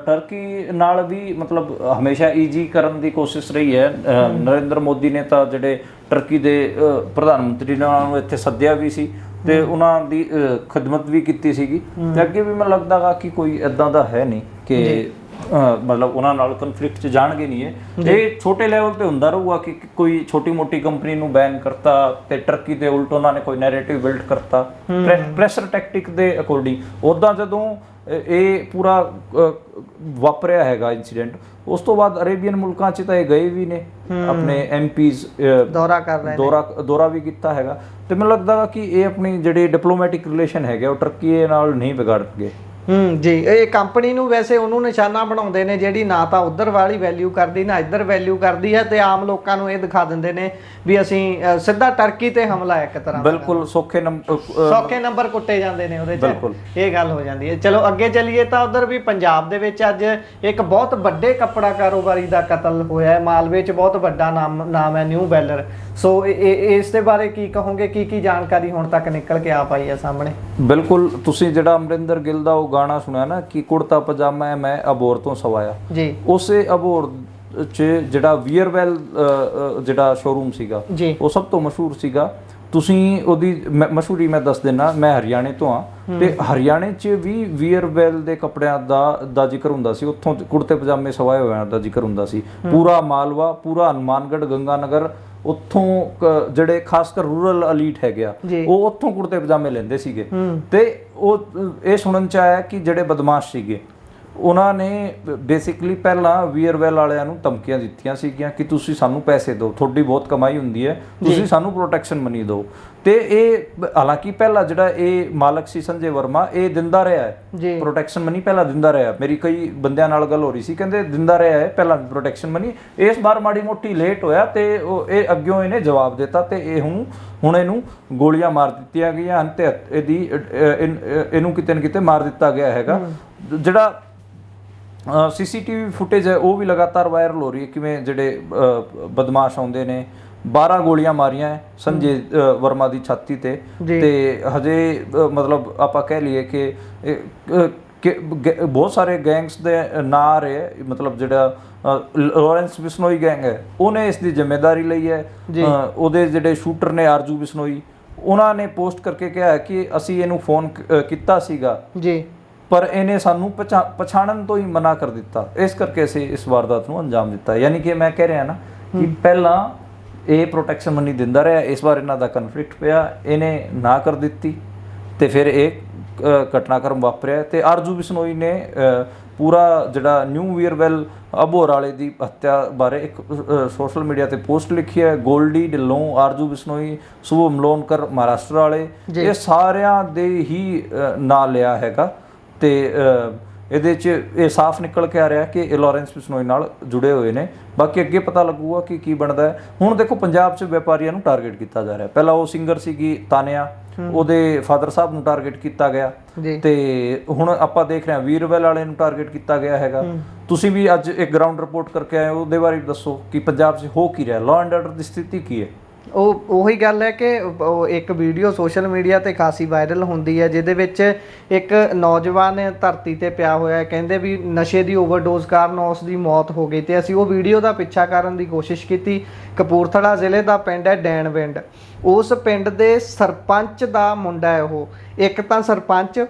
ਟਰਕੀ ਨਾਲ ਵੀ ਮਤਲਬ ਹਮੇਸ਼ਾ ਈਜੀ ਕਰਨ ਦੀ ਕੋਸ਼ਿਸ਼ ਰਹੀ ਹੈ। ਨਰਿੰਦਰ ਮੋਦੀ ਨੇ ਤਾਂ ਜਿਹੜੇ ਟਰਕੀ ਦੇ ਪ੍ਰਧਾਨ ਮੰਤਰੀ ਨੇ ਉਹਨਾਂ ਨੂੰ ਇੱਥੇ ਸੱਦਿਆ ਵੀ ਸੀ ਤੇ ਉਹਨਾਂ ਦੀ ਖਿਦਮਤ ਵੀ ਕੀਤੀ ਸੀਗੀ। ਤੇ ਅੱਗੇ ਵੀ ਮੈਨੂੰ ਲੱਗਦਾ ਗਾ ਕਿ ਕੋਈ ਇੱਦਾਂ ਦਾ ਹੈ ਨਹੀਂ ਕਿ ਮਤਲਬ ਉਹਨਾਂ ਨਾਲ ਕਨਫਲਿਕਟ 'ਚ ਜਾਣਗੇ ਨਹੀਂ। ਇਹ ਛੋਟੇ ਲੈਵਲ ਤੇ ਹੁੰਦਾ ਰਹੂਗਾ ਕਿ ਕੋਈ ਛੋਟੀ ਮੋਟੀ ਕੰਪਨੀ ਨੂੰ ਬੈਨ ਕਰਤਾ ਤੇ ਟਰਕੀ ਦੇ ਉਲਟ ਉਹਨਾਂ ਨੇ ਕੋਈ ਨੈਰੇਟਿਵ ਬਿਲਡ ਕਰਤਾ ਪ੍ਰੈਸ਼ਰ ਟੈਕਟਿਕ ਦੇ ਅਕੋਰਡਿੰਗ। ਉੱਦਾਂ ਜਦੋਂ ਇਹ ਪੂਰਾ ਵਾਪਰਿਆ ਹੈਗਾ ਇਨਸੀਡੈਂਟ, ਉਸ ਤੋਂ ਬਾਅਦ ਅਰੇਬੀਅਨ ਮੁਲਕਾਂ 'ਚ ਤਾਂ ਇਹ ਗਏ ਵੀ ਨੇ, ਆਪਣੇ ਐਮਪੀਜ਼ ਦੌਰਾ ਵੀ ਕੀਤਾ ਹੈਗਾ। ਤੇ ਮੈਨੂੰ ਲੱਗਦਾ ਕਿ ਇਹ ਆਪਣੀ ਜਿਹੜੀ ਡਿਪਲੋਮੈਟਿਕ ਰਿਲੇਸ਼ਨ ਹੈਗੇ ਉਹ ਟਰਕੀ ਨਾਲ ਨਹੀਂ ਵਿਗਾੜਨਗੇ। ਜੀ, ਇਹ ਕੰਪਨੀ ਨੂੰ ਵੈਸੇ ਉਹਨੂੰ ਨਿਸ਼ਾਨਾ ਬਣਾਉਂਦੇ ਨੇ ਜਿਹੜੀ ਨਾ ਤਾਂ ਉਧਰ ਵਾਲੀ ਵੈਲਿਊ ਕਰਦੀ ਨਾ ਇੱਧਰ ਵੈਲਿਊ ਕਰਦੀ ਹੈ, ਤੇ ਆਮ ਲੋਕਾਂ ਨੂੰ ਇਹ ਦਿਖਾ ਦਿੰਦੇ ਨੇ ਵੀ ਅਸੀਂ ਸਿੱਧਾ ਟਰਕੀ ਤੇ ਹਮਲਾ ਇੱਕ ਤਰ੍ਹਾਂ। ਬਿਲਕੁਲ, ਸੌਖੇ ਨੰਬਰ ਕੁੱਟੇ ਜਾਂਦੇ ਨੇ ਉਹਦੇ 'ਚ, ਇਹ ਗੱਲ ਹੋ ਜਾਂਦੀ ਹੈ। ਚਲੋ ਅੱਗੇ ਚੱਲੀਏ ਤਾਂ ਉਧਰ ਵੀ ਪੰਜਾਬ ਦੇ ਵਿੱਚ ਅੱਜ ਇੱਕ ਬਹੁਤ ਵੱਡੇ ਕੱਪੜਾ ਕਾਰੋਬਾਰੀ ਦਾ ਕਤਲ ਹੋਇਆ ਹੈ। ਮਾਲਵੇ 'ਚ ਬਹੁਤ ਵੱਡਾ ਨਾਮ ਹੈ ਨਿਊ ਬੈਲਰ। ਸੋ ਇਸ ਦੇ ਬਾਰੇ ਕੀ ਕਹੋਗੇ, ਕੀ ਜਾਣਕਾਰੀ ਹੁਣ ਤੱਕ ਨਿਕਲ ਕੇ ਆ ਪਾਈ ਹੈ ਸਾਹਮਣੇ? ਬਿਲਕੁਲ, ਤੁਸੀਂ ਜਿਹੜਾ ਅਮਰਿੰਦਰ ਗਿੱਲ ਦਾ ਉਹ ਗਾਣਾ ਸੁਣਿਆ ਨਾ ਕਿ ਕੁੜਤਾ ਪਜਾਮਾ ਹੈ ਮੈਂ ਅਬੋਰ ਤੋਂ ਸਵਾਇਆ ਜੀ, ਉਸੇ ਅਬੋਰ 'ਚ ਜਿਹੜਾ ਵੀਅਰਵੈਲ ਜਿਹੜਾ ਸ਼ੋਰੂਮ ਸੀਗਾ ਉਹ ਸਭ ਤੋਂ ਮਸ਼ਹੂਰ ਸੀਗਾ। ਤੁਸੀਂ ਉਹਦੀ ਮਸ਼ਹੂਰੀ ਮੈਂ ਦੱਸ ਦਿੰਦਾ, ਮੈਂ ਹਰਿਆਣੇ ਤੋਂ ਹਾਂ ਤੇ ਹਰਿਆਣੇ 'ਚ ਵੀ ਵੀਅਰਵੈਲ ਦੇ ਕੱਪੜਿਆਂ ਦਾ ਜ਼ਿਕਰ ਹੁੰਦਾ ਸੀ। ਉੱਥੋਂ ਕੁੜਤੇ ਪਜਾਮੇ ਸਵਾਏ ਹੋਇਆਂ ਦਾ ਜ਼ਿਕਰ ਹੁੰਦਾ ਸੀ। ਪੂਰਾ ਮਾਲਵਾ, ਪੂਰਾ ਹਨੂੰਮਾਨਗੜ੍ਹ, ਗੰਗਾਨਗਰ, ਉੱਥੋਂ ਜਿਹੜੇ ਖਾਸ ਕਰ ਰੂਰਲ ਅਲੀਟ ਹੈਗੇ ਆ ਉਹ ਉੱਥੋਂ ਕੁੜਤੇ ਪਜਾਮੇ ਲੈਂਦੇ ਸੀਗੇ। ਤੇ ਉਹ ਇਹ ਸੁਣਨ 'ਚ ਆਇਆ ਕਿ ਜਿਹੜੇ ਬਦਮਾਸ਼ ਸੀਗੇ ਉਹਨਾਂ ਨੇ ਬੇਸਿਕਲੀ ਪਹਿਲਾਂ ਵੀਅਰਵੈਲ ਵਾਲਿਆਂ ਨੂੰ ਧਮਕੀਆਂ ਦਿੱਤੀਆਂ ਸੀਗੀਆਂ ਕਿ ਤੁਸੀਂ ਸਾਨੂੰ ਪੈਸੇ ਦਿਓ, ਤੁਹਾਡੀ ਬਹੁਤ ਕਮਾਈ ਹੁੰਦੀ ਹੈ, ਤੁਸੀਂ ਸਾਨੂੰ ਪ੍ਰੋਟੈਕਸ਼ਨ ਮਨੀ ਦਿਓ। ਤੇ ਇਹ ਹਾਲਾਂਕਿ ਪਹਿਲਾਂ ਜਿਹੜਾ ਇਹ ਮਾਲਕ ਸੀ ਸੰਜੇ ਵਰਮਾ, ਇਹ ਦਿੰਦਾ ਰਿਹਾ ਹੈ ਪ੍ਰੋਟੈਕਸ਼ਨ ਮਨੀ, ਪਹਿਲਾਂ ਦਿੰਦਾ ਰਿਹਾ। ਮੇਰੀ ਕਈ ਬੰਦਿਆਂ ਨਾਲ ਗੱਲ ਹੋ ਰਹੀ ਸੀ, ਕਹਿੰਦੇ ਦਿੰਦਾ ਰਿਹਾ ਹੈ ਪਹਿਲਾਂ ਪ੍ਰੋਟੈਕਸ਼ਨ ਮਨੀ, ਇਸ ਵਾਰ ਮਾੜੀ ਮੋਟੀ ਲੇਟ ਹੋਇਆ ਤੇ ਇਹ ਅੱਗਿਓਂ ਇਹਨੇ ਜਵਾਬ ਦਿੱਤਾ ਤੇ ਇਹ ਹੁਣ ਇਹਨੂੰ ਗੋਲੀਆਂ ਮਾਰ ਦਿੱਤੀਆਂ ਗਈਆਂ ਹਨ ਤੇ ਇਹਨੂੰ ਕਿਤੇ ਨਾ ਕਿਤੇ ਮਾਰ ਦਿੱਤਾ ਗਿਆ ਹੈਗਾ। ਜਿਹੜਾ CCTV ਫੁਟੇਜ ਹੈ ਉਹ ਵੀ ਲਗਾਤਾਰ ਵਾਇਰਲ ਹੋ ਰਹੀ ਹੈ, ਕਿਵੇਂ ਜਿਹੜੇ ਬਦਮਾਸ਼ ਆਉਂਦੇ ਨੇ 12 ਗੋਲੀਆਂ ਮਾਰੀਆਂ ਸੰਜੇ ਵਰਮਾ ਦੀ ਛਾਤੀ ਤੇ ਹਜੇ ਮਤਲਬ ਆਪਾਂ ਕਹਿ ਲਈਏ ਕਿ ਬਹੁਤ ਸਾਰੇ ਗੈਂਗਸ ਦੇ ਨਾਂ ਆ ਰਹੇ, ਮਤਲਬ ਜਿਹੜਾ ਲਾਰੈਂਸ ਬਿਸ਼ਨੋਈ ਗੈਂਗ ਹੈ ਉਹਨੇ ਇਸ ਦੀ ਜ਼ਿੰਮੇਵਾਰੀ ਲਈ ਹੈ। ਉਹਦੇ ਜਿਹੜੇ ਸ਼ੂਟਰ ਨੇ ਆਰਜੂ ਬਿਸ਼ਨੋਈ, ਉਹਨਾਂ ਨੇ ਪੋਸਟ ਕਰਕੇ ਕਿਹਾ ਕਿ ਅਸੀਂ ਇਹਨੂੰ ਫੋਨ ਕੀਤਾ ਸੀਗਾ ਪਰ ਇਹਨੇ ਸਾਨੂੰ ਪਛਾਣਨ ਤੋਂ ਹੀ ਮਨਾ ਕਰ ਦਿੱਤਾ, ਇਸ ਕਰਕੇ ਅਸੀਂ ਇਸ ਵਾਰਦਾਤ ਨੂੰ ਅੰਜਾਮ ਦਿੱਤਾ। ਯਾਨੀ ਕਿ ਮੈਂ ਕਹਿ ਰਿਹਾ ਨਾ ਕਿ ਪਹਿਲਾਂ ਇਹ ਪ੍ਰੋਟੈਕਸ਼ਨ ਮਨੀ ਦਿੰਦਾ ਰਿਹਾ, ਇਸ ਵਾਰ ਇਹਨਾਂ ਦਾ ਕਨਫਲਿਕਟ ਪਿਆ, ਇਹਨੇ ਨਾ ਕਰ ਦਿੱਤੀ ਤੇ ਫਿਰ ਇਹ ਘਟਨਾਕ੍ਰਮ ਵਾਪਰਿਆ। ਤੇ ਆਰਜੂ ਬਿਸ਼ਨੋਈ ਨੇ ਪੂਰਾ ਜਿਹੜਾ ਨਿਊ ਵੀਅਰਵੈਲ ਅਬੋਹਰ ਵਾਲੇ ਦੀ ਹੱਤਿਆ ਬਾਰੇ ਇੱਕ ਸੋਸ਼ਲ ਮੀਡੀਆ ਤੇ ਪੋਸਟ ਲਿਖੀ ਹੈ। ਗੋਲਡੀ ਢਿੱਲੋਂ, ਆਰਜੂ ਬਿਸ਼ਨੋਈ, ਸੁਭਮ ਲੋਨਕਰ ਮਹਾਰਾਸ਼ਟਰ ਵਾਲੇ, ਇਹ ਸਾਰਿਆਂ ਦੇ ਹੀ ਨਾਂ ਲਿਆ ਹੈਗਾ ਤੇ ਇਹਦੇ 'ਚ ਇਹ ਸਾਫ਼ ਨਿਕਲ ਕੇ ਆ ਰਿਹਾ ਕਿ ਇਹ ਲਾਰੈਂਸ ਬਿਸ਼ਨੋਈ ਨਾਲ ਜੁੜੇ ਹੋਏ ਨੇ। ਬਾਕੀ ਅੱਗੇ ਪਤਾ ਲੱਗੂਗਾ ਕਿ ਕੀ ਬਣਦਾ ਹੈ। ਹੁਣ ਦੇਖੋ ਪੰਜਾਬ 'ਚ ਵਪਾਰੀਆਂ ਨੂੰ ਟਾਰਗੇਟ ਕੀਤਾ ਜਾ ਰਿਹਾ, ਪਹਿਲਾਂ ਉਹ ਸਿੰਗਰ ਸੀਗੀ ਤਾਨਿਆ, ਉਹਦੇ ਫਾਦਰ ਸਾਹਿਬ ਨੂੰ ਟਾਰਗੇਟ ਕੀਤਾ ਗਿਆ ਤੇ ਹੁਣ ਆਪਾਂ ਦੇਖ ਰਹੇ ਹਾਂ ਵੀਰਵੈਲ ਵਾਲੇ ਨੂੰ ਟਾਰਗੇਟ ਕੀਤਾ ਗਿਆ ਹੈਗਾ। ਤੁਸੀਂ ਵੀ ਅੱਜ ਇੱਕ ਗਰਾਊਂਡ ਰਿਪੋਰਟ ਕਰਕੇ ਆਏ ਹੋ, ਉਹਦੇ ਬਾਰੇ ਦੱਸੋ ਕਿ ਪੰਜਾਬ 'ਚ ਹੋ ਕੀ ਰਿਹਾ, ਲਾਅ ਐਂਡ ਆਰਡਰ ਦੀ ਸਥਿਤੀ ਕੀ ਹੈ? ਉਹੀ ਗੱਲ ਹੈ ਕਿ ਇੱਕ ਵੀਡੀਓ ਸੋਸ਼ਲ ਮੀਡੀਆ ਤੇ ਖਾਸੀ ਵਾਇਰਲ ਹੁੰਦੀ ਹੈ ਜਿਹਦੇ ਵਿੱਚ ਇੱਕ ਨੌਜਵਾਨ ਧਰਤੀ ਤੇ ਪਿਆ ਹੋਇਆ, ਕਹਿੰਦੇ ਵੀ ਨਸ਼ੇ ਦੀ ਓਵਰਡੋਜ਼ ਕਾਰਨ ਉਸ ਦੀ ਮੌਤ ਹੋ ਗਈ ਤੇ ਅਸੀਂ ਉਹ ਵੀਡੀਓ ਦਾ ਪਿੱਛਾ ਕਰਨ ਦੀ ਕੋਸ਼ਿਸ਼ ਕੀਤੀ। ਕਪੂਰਥਲਾ ਜ਼ਿਲ੍ਹੇ ਦਾ ਪਿੰਡ ਹੈ ਡੈਣਵਿੰਡ, ਉਸ ਪਿੰਡ ਦੇ ਸਰਪੰਚ ਦਾ ਮੁੰਡਾ ਹੈ ਉਹ। ਇੱਕ ਤਾਂ ਸਰਪੰਚ,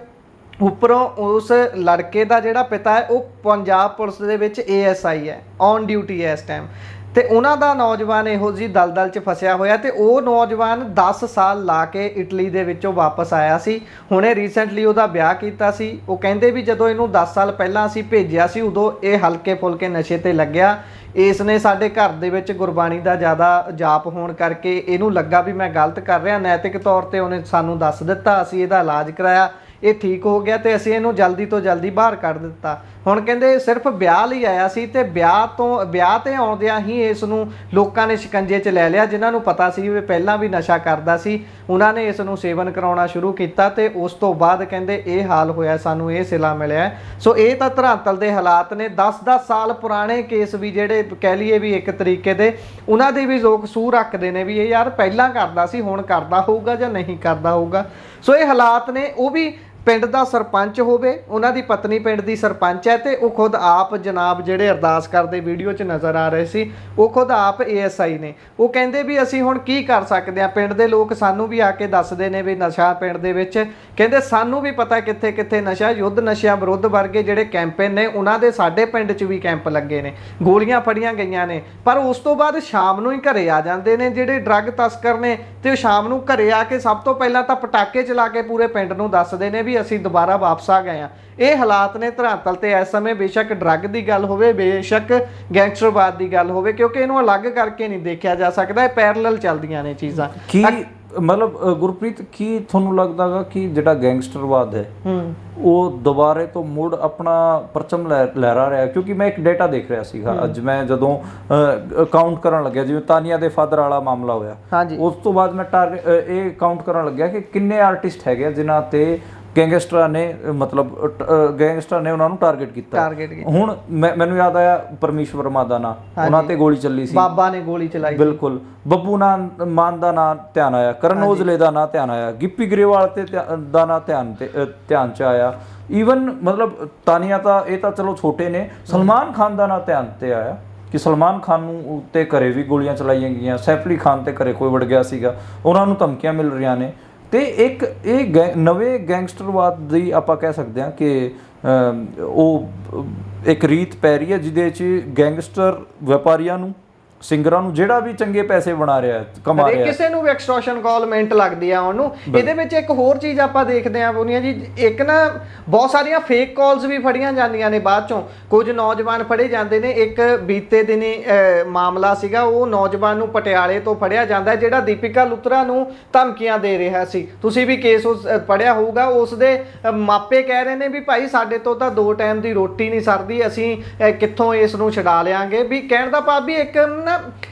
ਉੱਪਰੋਂ ਉਸ ਲੜਕੇ ਦਾ ਜਿਹੜਾ ਪਿਤਾ ਹੈ ਉਹ ਪੰਜਾਬ ਪੁਲਿਸ ਦੇ ਵਿੱਚ ASI ਹੈ, ਔਨ ਡਿਊਟੀ ਹੈ ਇਸ ਟਾਈਮ। ਤੇ ਉਹਨਾਂ ਦਾ ਨੌਜਵਾਨ ਇਹੋ ਜਿਹੀ ਦਲਦਲ 'ਚ ਫਸਿਆ ਹੋਇਆ ਤੇ ਉਹ ਨੌਜਵਾਨ 10 ਸਾਲ ਲਾ ਕੇ ਇਟਲੀ ਦੇ ਵਿੱਚੋਂ ਵਾਪਸ ਆਇਆ ਸੀ। ਹੁਣੇ ਰੀਸੈਂਟਲੀ ਉਹਦਾ ਵਿਆਹ ਕੀਤਾ ਸੀ। ਉਹ ਕਹਿੰਦੇ ਵੀ ਜਦੋਂ ਇਹਨੂੰ 10 ਸਾਲ ਪਹਿਲਾਂ ਅਸੀਂ ਭੇਜਿਆ ਸੀ ਉਦੋਂ ਇਹ ਹਲਕੇ ਫੁਲਕੇ ਨਸ਼ੇ ਤੇ ਲੱਗਿਆ। ਇਸ ਨੇ ਸਾਡੇ ਘਰ ਦੇ ਵਿੱਚ ਗੁਰਬਾਣੀ ਦਾ ਜ਼ਿਆਦਾ ਜਾਪ ਹੋਣ ਕਰਕੇ ਇਹਨੂੰ ਲੱਗਾ ਵੀ ਮੈਂ ਗਲਤ ਕਰ ਰਿਹਾ, ਨੈਤਿਕ ਤੌਰ ਤੇ ਉਹਨੇ ਸਾਨੂੰ ਦੱਸ ਦਿੱਤਾ, ਅਸੀਂ ਇਹਦਾ ਇਲਾਜ ਕਰਾਇਆ, ਇਹ ਠੀਕ ਹੋ ਗਿਆ ਤੇ ਅਸੀਂ ਇਹਨੂੰ ਜਲਦੀ ਤੋਂ ਜਲਦੀ ਬਾਹਰ ਕੱਢ ਦਿੱਤਾ। ਹੁਣ ਕਹਿੰਦੇ ਸਿਰਫ ਵਿਆਹ ਲਈ ਆਇਆ ਸੀ ਤੇ ਵਿਆਹ ਤੇ ਆਉਂਦਿਆਂ ਹੀ ਇਸ ਨੂੰ ਲੋਕਾਂ ਨੇ ਸ਼ਿਕੰਜੇ 'ਚ ਲੈ ਲਿਆ। ਜਿਨ੍ਹਾਂ ਨੂੰ ਪਤਾ ਸੀ ਵੀ ਪਹਿਲਾਂ ਵੀ ਨਸ਼ਾ ਕਰਦਾ ਸੀ, ਉਹਨਾਂ ਨੇ ਇਸ ਨੂੰ ਸੇਵਨ ਕਰਾਉਣਾ ਸ਼ੁਰੂ ਕੀਤਾ ਤੇ ਉਸ ਤੋਂ ਬਾਅਦ ਕਹਿੰਦੇ ਇਹ ਹਾਲ ਹੋਇਆ, ਸਾਨੂੰ ਇਹ ਸਿਲਾ ਮਿਲਿਆ। ਸੋ ਇਹ ਤਾਂ ਧਰਾਤਲ ਦੇ ਹਾਲਾਤ ਨੇ। 10-10 ਸਾਲ ਪੁਰਾਣੇ ਕੇਸ ਵੀ ਜਿਹੜੇ ਕਹਿ ਲਈਏ ਵੀ ਇੱਕ ਤਰੀਕੇ ਦੇ ਉਹਨਾਂ ਦੇ ਵੀ ਲੋਕ ਸੂਹ ਰੱਖਦੇ ਨੇ ਵੀ ਇਹ ਯਾਰ ਪਹਿਲਾਂ ਕਰਦਾ ਸੀ, ਹੁਣ ਕਰਦਾ ਹੋਊਗਾ ਜਾਂ ਨਹੀਂ ਕਰਦਾ ਹੋਊਗਾ। ਸੋ ਇਹ ਹਾਲਾਤ ਨੇ। ਉਹ ਵੀ ਪਿੰਡ ਦਾ ਸਰਪੰਚ ਹੋਵੇ, ਉਹਨਾਂ ਦੀ ਪਤਨੀ ਪਿੰਡ ਦੀ ਸਰਪੰਚ ਹੈ ਤੇ ਉਹ ਖੁਦ ਆਪ ਜਨਾਬ ਜਿਹੜੇ ਅਰਦਾਸ ਕਰਦੇ ਵੀਡੀਓ 'ਚ ਨਜ਼ਰ ਆ ਰਹੇ ਸੀ, ਉਹ ਖੁਦ ਆਪ ASI ਨੇ। ਉਹ ਕਹਿੰਦੇ ਵੀ ਅਸੀਂ ਹੁਣ ਕੀ ਕਰ ਸਕਦੇ ਹਾਂ, ਪਿੰਡ ਦੇ ਲੋਕ ਸਾਨੂੰ ਵੀ ਆ ਕੇ ਦੱਸਦੇ ਨੇ ਵੀ ਨਸ਼ਾ ਪਿੰਡ ਦੇ ਵਿੱਚ, ਕਹਿੰਦੇ ਸਾਨੂੰ ਵੀ ਪਤਾ ਕਿੱਥੇ ਕਿੱਥੇ ਨਸ਼ਾ। ਯੁੱਧ ਨਸ਼ਿਆਂ ਵਿਰੁੱਧ ਵਰਗੇ ਜਿਹੜੇ ਕੈਂਪੇਨ ਨੇ ਉਹਨਾਂ ਦੇ ਸਾਡੇ ਪਿੰਡ 'ਚ ਵੀ ਕੈਂਪ ਲੱਗੇ ਨੇ, ਗੋਲੀਆਂ ਫੜੀਆਂ ਗਈਆਂ ਨੇ, ਪਰ ਉਸ ਤੋਂ ਬਾਅਦ ਸ਼ਾਮ ਨੂੰ ਹੀ ਘਰੇ ਆ ਜਾਂਦੇ ਨੇ ਜਿਹੜੇ ਡਰੱਗ ਤਸਕਰ ਨੇ ਤੇ ਉਹ ਸ਼ਾਮ ਨੂੰ ਘਰੇ ਆ ਕੇ ਸਭ ਤੋਂ ਪਹਿਲਾਂ ਤਾਂ ਪਟਾਕੇ ਚਲਾ ਕੇ ਪੂਰੇ ਪਿੰਡ ਨੂੰ ਦੱਸਦੇ ਨੇ ਵੀ ਅਸੀਂ ਦੁਬਾਰਾ ਵਾਪਸ ਆ ਗਏ ਹਾਂ। ਇਹ ਹਾਲਾਤ ਨੇ ਧਰਾਤਲ ਤੇ ਇਸ ਸਮੇਂ। ਬੇਸ਼ੱਕ ਡਰੱਗ ਦੀ ਗੱਲ ਹੋਵੇ, ਬੇਸ਼ੱਕ ਗੈਂਗਸਟਰਵਾਦ ਦੀ ਗੱਲ ਹੋਵੇ, ਕਿਉਂਕਿ ਇਹਨੂੰ ਅਲੱਗ ਕਰਕੇ ਨਹੀਂ ਦੇਖਿਆ ਜਾ ਸਕਦਾ, ਇਹ ਪੈਰਲਲ ਚੱਲਦੀਆਂ ਨੇ ਚੀਜ਼ਾਂ। ਕੀ ਮਤਲਬ ਗੁਰਪ੍ਰੀਤ, ਕੀ ਤੁਹਾਨੂੰ ਲੱਗਦਾਗਾ ਕਿ ਜਿਹੜਾ ਗੈਂਗਸਟਰਵਾਦ ਹੈ ਉਹ ਦੁਬਾਰੇ ਤੋਂ ਮੁੜ ਆਪਣਾ ਪਰਚਮ ਲਹਿਰਾ ਰਿਹਾ? ਕਿਉਂਕਿ ਮੈਂ ਇੱਕ ਡੇਟਾ ਦੇਖ ਰਿਹਾ ਸੀਗਾ ਅੱਜ, ਮੈਂ ਜਦੋਂ ਕਾਊਂਟ ਕਰਨ ਲੱਗਿਆ, ਜਿਵੇਂ ਤਾਨੀਆ ਦੇ ਫਾਦਰ ਵਾਲਾ ਮਾਮਲਾ ਹੋਇਆ, ਉਸ ਤੋਂ ਬਾਅਦ ਮੈਂ ਇਹ ਕਾਊਂਟ ਕਰਨ ਲੱਗਿਆ ਕਿ ਕਿੰਨੇ ਆਰਟਿਸਟ ਹੈਗੇ ਜਿਨ੍ਹਾਂ ਤੇ ਗੈਂਗਸਟਰਾਂ ਨੇ ਉਹਨਾਂ ਨੂੰ ਟਾਰਗੇਟ ਕੀਤਾ। ਹੁਣ ਮੈਨੂੰ ਯਾਦ ਆਇਆ ਪਰਮੇਸ਼ਵਰ ਵਰਮਾ ਦਾ ਨਾਂ, ਉਹਨਾਂ ਤੇ ਗੋਲੀ ਚੱਲੀ ਸੀ, ਬਾਬਾ ਨੇ ਗੋਲੀ ਚਲਾਈ, ਬਿਲਕੁਲ। ਬੱਬੂ ਮਾਨ ਦਾ ਨਾਂ ਧਿਆਨ ਆਇਆ, ਕਰਨ ਔਜਲੇ ਦਾ ਨਾਂ ਧਿਆਨ ਆਇਆ, ਗਿੱਪੀ ਗਰੇਵਾਲ ਦਾ ਨਾਂ ਧਿਆਨ 'ਚ ਆਇਆ। ਈਵਨ ਮਤਲਬ ਤਾਨੀਆ ਤਾਂ ਇਹ ਤਾਂ ਚਲੋ ਛੋਟੇ ਨੇ, ਸਲਮਾਨ ਖਾਨ ਦਾ ਨਾਂ ਧਿਆਨ ਤੇ ਆਇਆ ਕਿ ਸਲਮਾਨ ਖਾਨ ਨੂੰ ਉੱਤੇ ਘਰੇ ਵੀ ਗੋਲੀਆਂ ਚਲਾਈਆਂ ਗਈਆਂ, ਸੈਫ ਅਲੀ ਖਾਨ ਤੇ ਘਰੇ ਕੋਈ ਵੜ ਗਿਆ ਸੀਗਾ, ਉਹਨਾਂ ਨੂੰ ਧਮਕੀਆਂ ਮਿਲ ਰਹੀਆਂ ਨੇ। ਤੇ ਇੱਕ ਇਹ ਨਵੇਂ ਗੈਂਗਸਟਰਵਾਦ ਦੀ ਆਪਾਂ ਕਹਿ ਸਕਦੇ ਹਾਂ ਕਿ ਉਹ ਇੱਕ ਰੀਤ ਪੈ ਰਹੀ ਹੈ ਜਿਹਦੇ 'ਚ ਗੈਂਗਸਟਰ ਵਪਾਰੀਆਂ ਨੂੰ ਸਿੰਗਰਾਂ ਨੂੰ ਜਿਹੜਾ ਵੀ ਚੰਗੇ ਪੈਸੇ ਬਣਾ ਰਿਹਾ ਕਮਾ ਰਿਹਾ ਕਿਸੇ ਨੂੰ ਵੀ ਐਕਸਟੋਰਸ਼ਨ ਕਾਲ ਮਿੰਟ ਲੱਗਦੀ ਆ ਉਹਨੂੰ। ਇਹਦੇ ਵਿੱਚ ਇੱਕ ਹੋਰ ਚੀਜ਼ ਆਪਾਂ ਦੇਖਦੇ ਆ ਬੋਨੀਆ ਜੀ, ਇੱਕ ਨਾ ਬਹੁਤ ਸਾਰੀਆਂ ਫੇਕ ਕਾਲਸ ਵੀ ਫੜੀਆਂ ਜਾਂਦੀਆਂ ਨੇ ਬਾਅਦ ਚੋਂ, ਕੁਝ ਨੌਜਵਾਨ ਫੜੇ ਜਾਂਦੇ ਨੇ। ਇੱਕ ਬੀਤੇ ਦਿਨੀ ਮਾਮਲਾ ਸੀਗਾ, ਉਹ ਨੌਜਵਾਨ ਨੂੰ ਪਟਿਆਲੇ ਤੋਂ ਫੜਿਆ ਜਾਂਦਾ ਜਿਹੜਾ ਦੀਪਿਕਾ ਲੁਤਰਾ ਨੂੰ ਧਮਕੀਆਂ ਦੇ ਰਿਹਾ ਸੀ। ਤੁਸੀਂ ਵੀ ਕੇਸ ਉਸ ਪੜਿਆ ਹੋਊਗਾ। ਉਸ ਦੇ ਮਾਪੇ ਕਹਿ ਰਹੇ ਨੇ ਵੀ ਭਾਈ ਸਾਡੇ ਤੋਂ ਤਾਂ 2 ਟਾਈਮ ਦੀ ਰੋਟੀ ਨਹੀਂ ਸਰਦੀ, ਅਸੀਂ ਕਿੱਥੋਂ ਇਸ ਨੂੰ ਛਡਾ ਲਿਆਂਗੇ। ਵੀ ਕਹਿਣ ਦਾ ਭਾਵ ਵੀ ਇੱਕ ਨਾ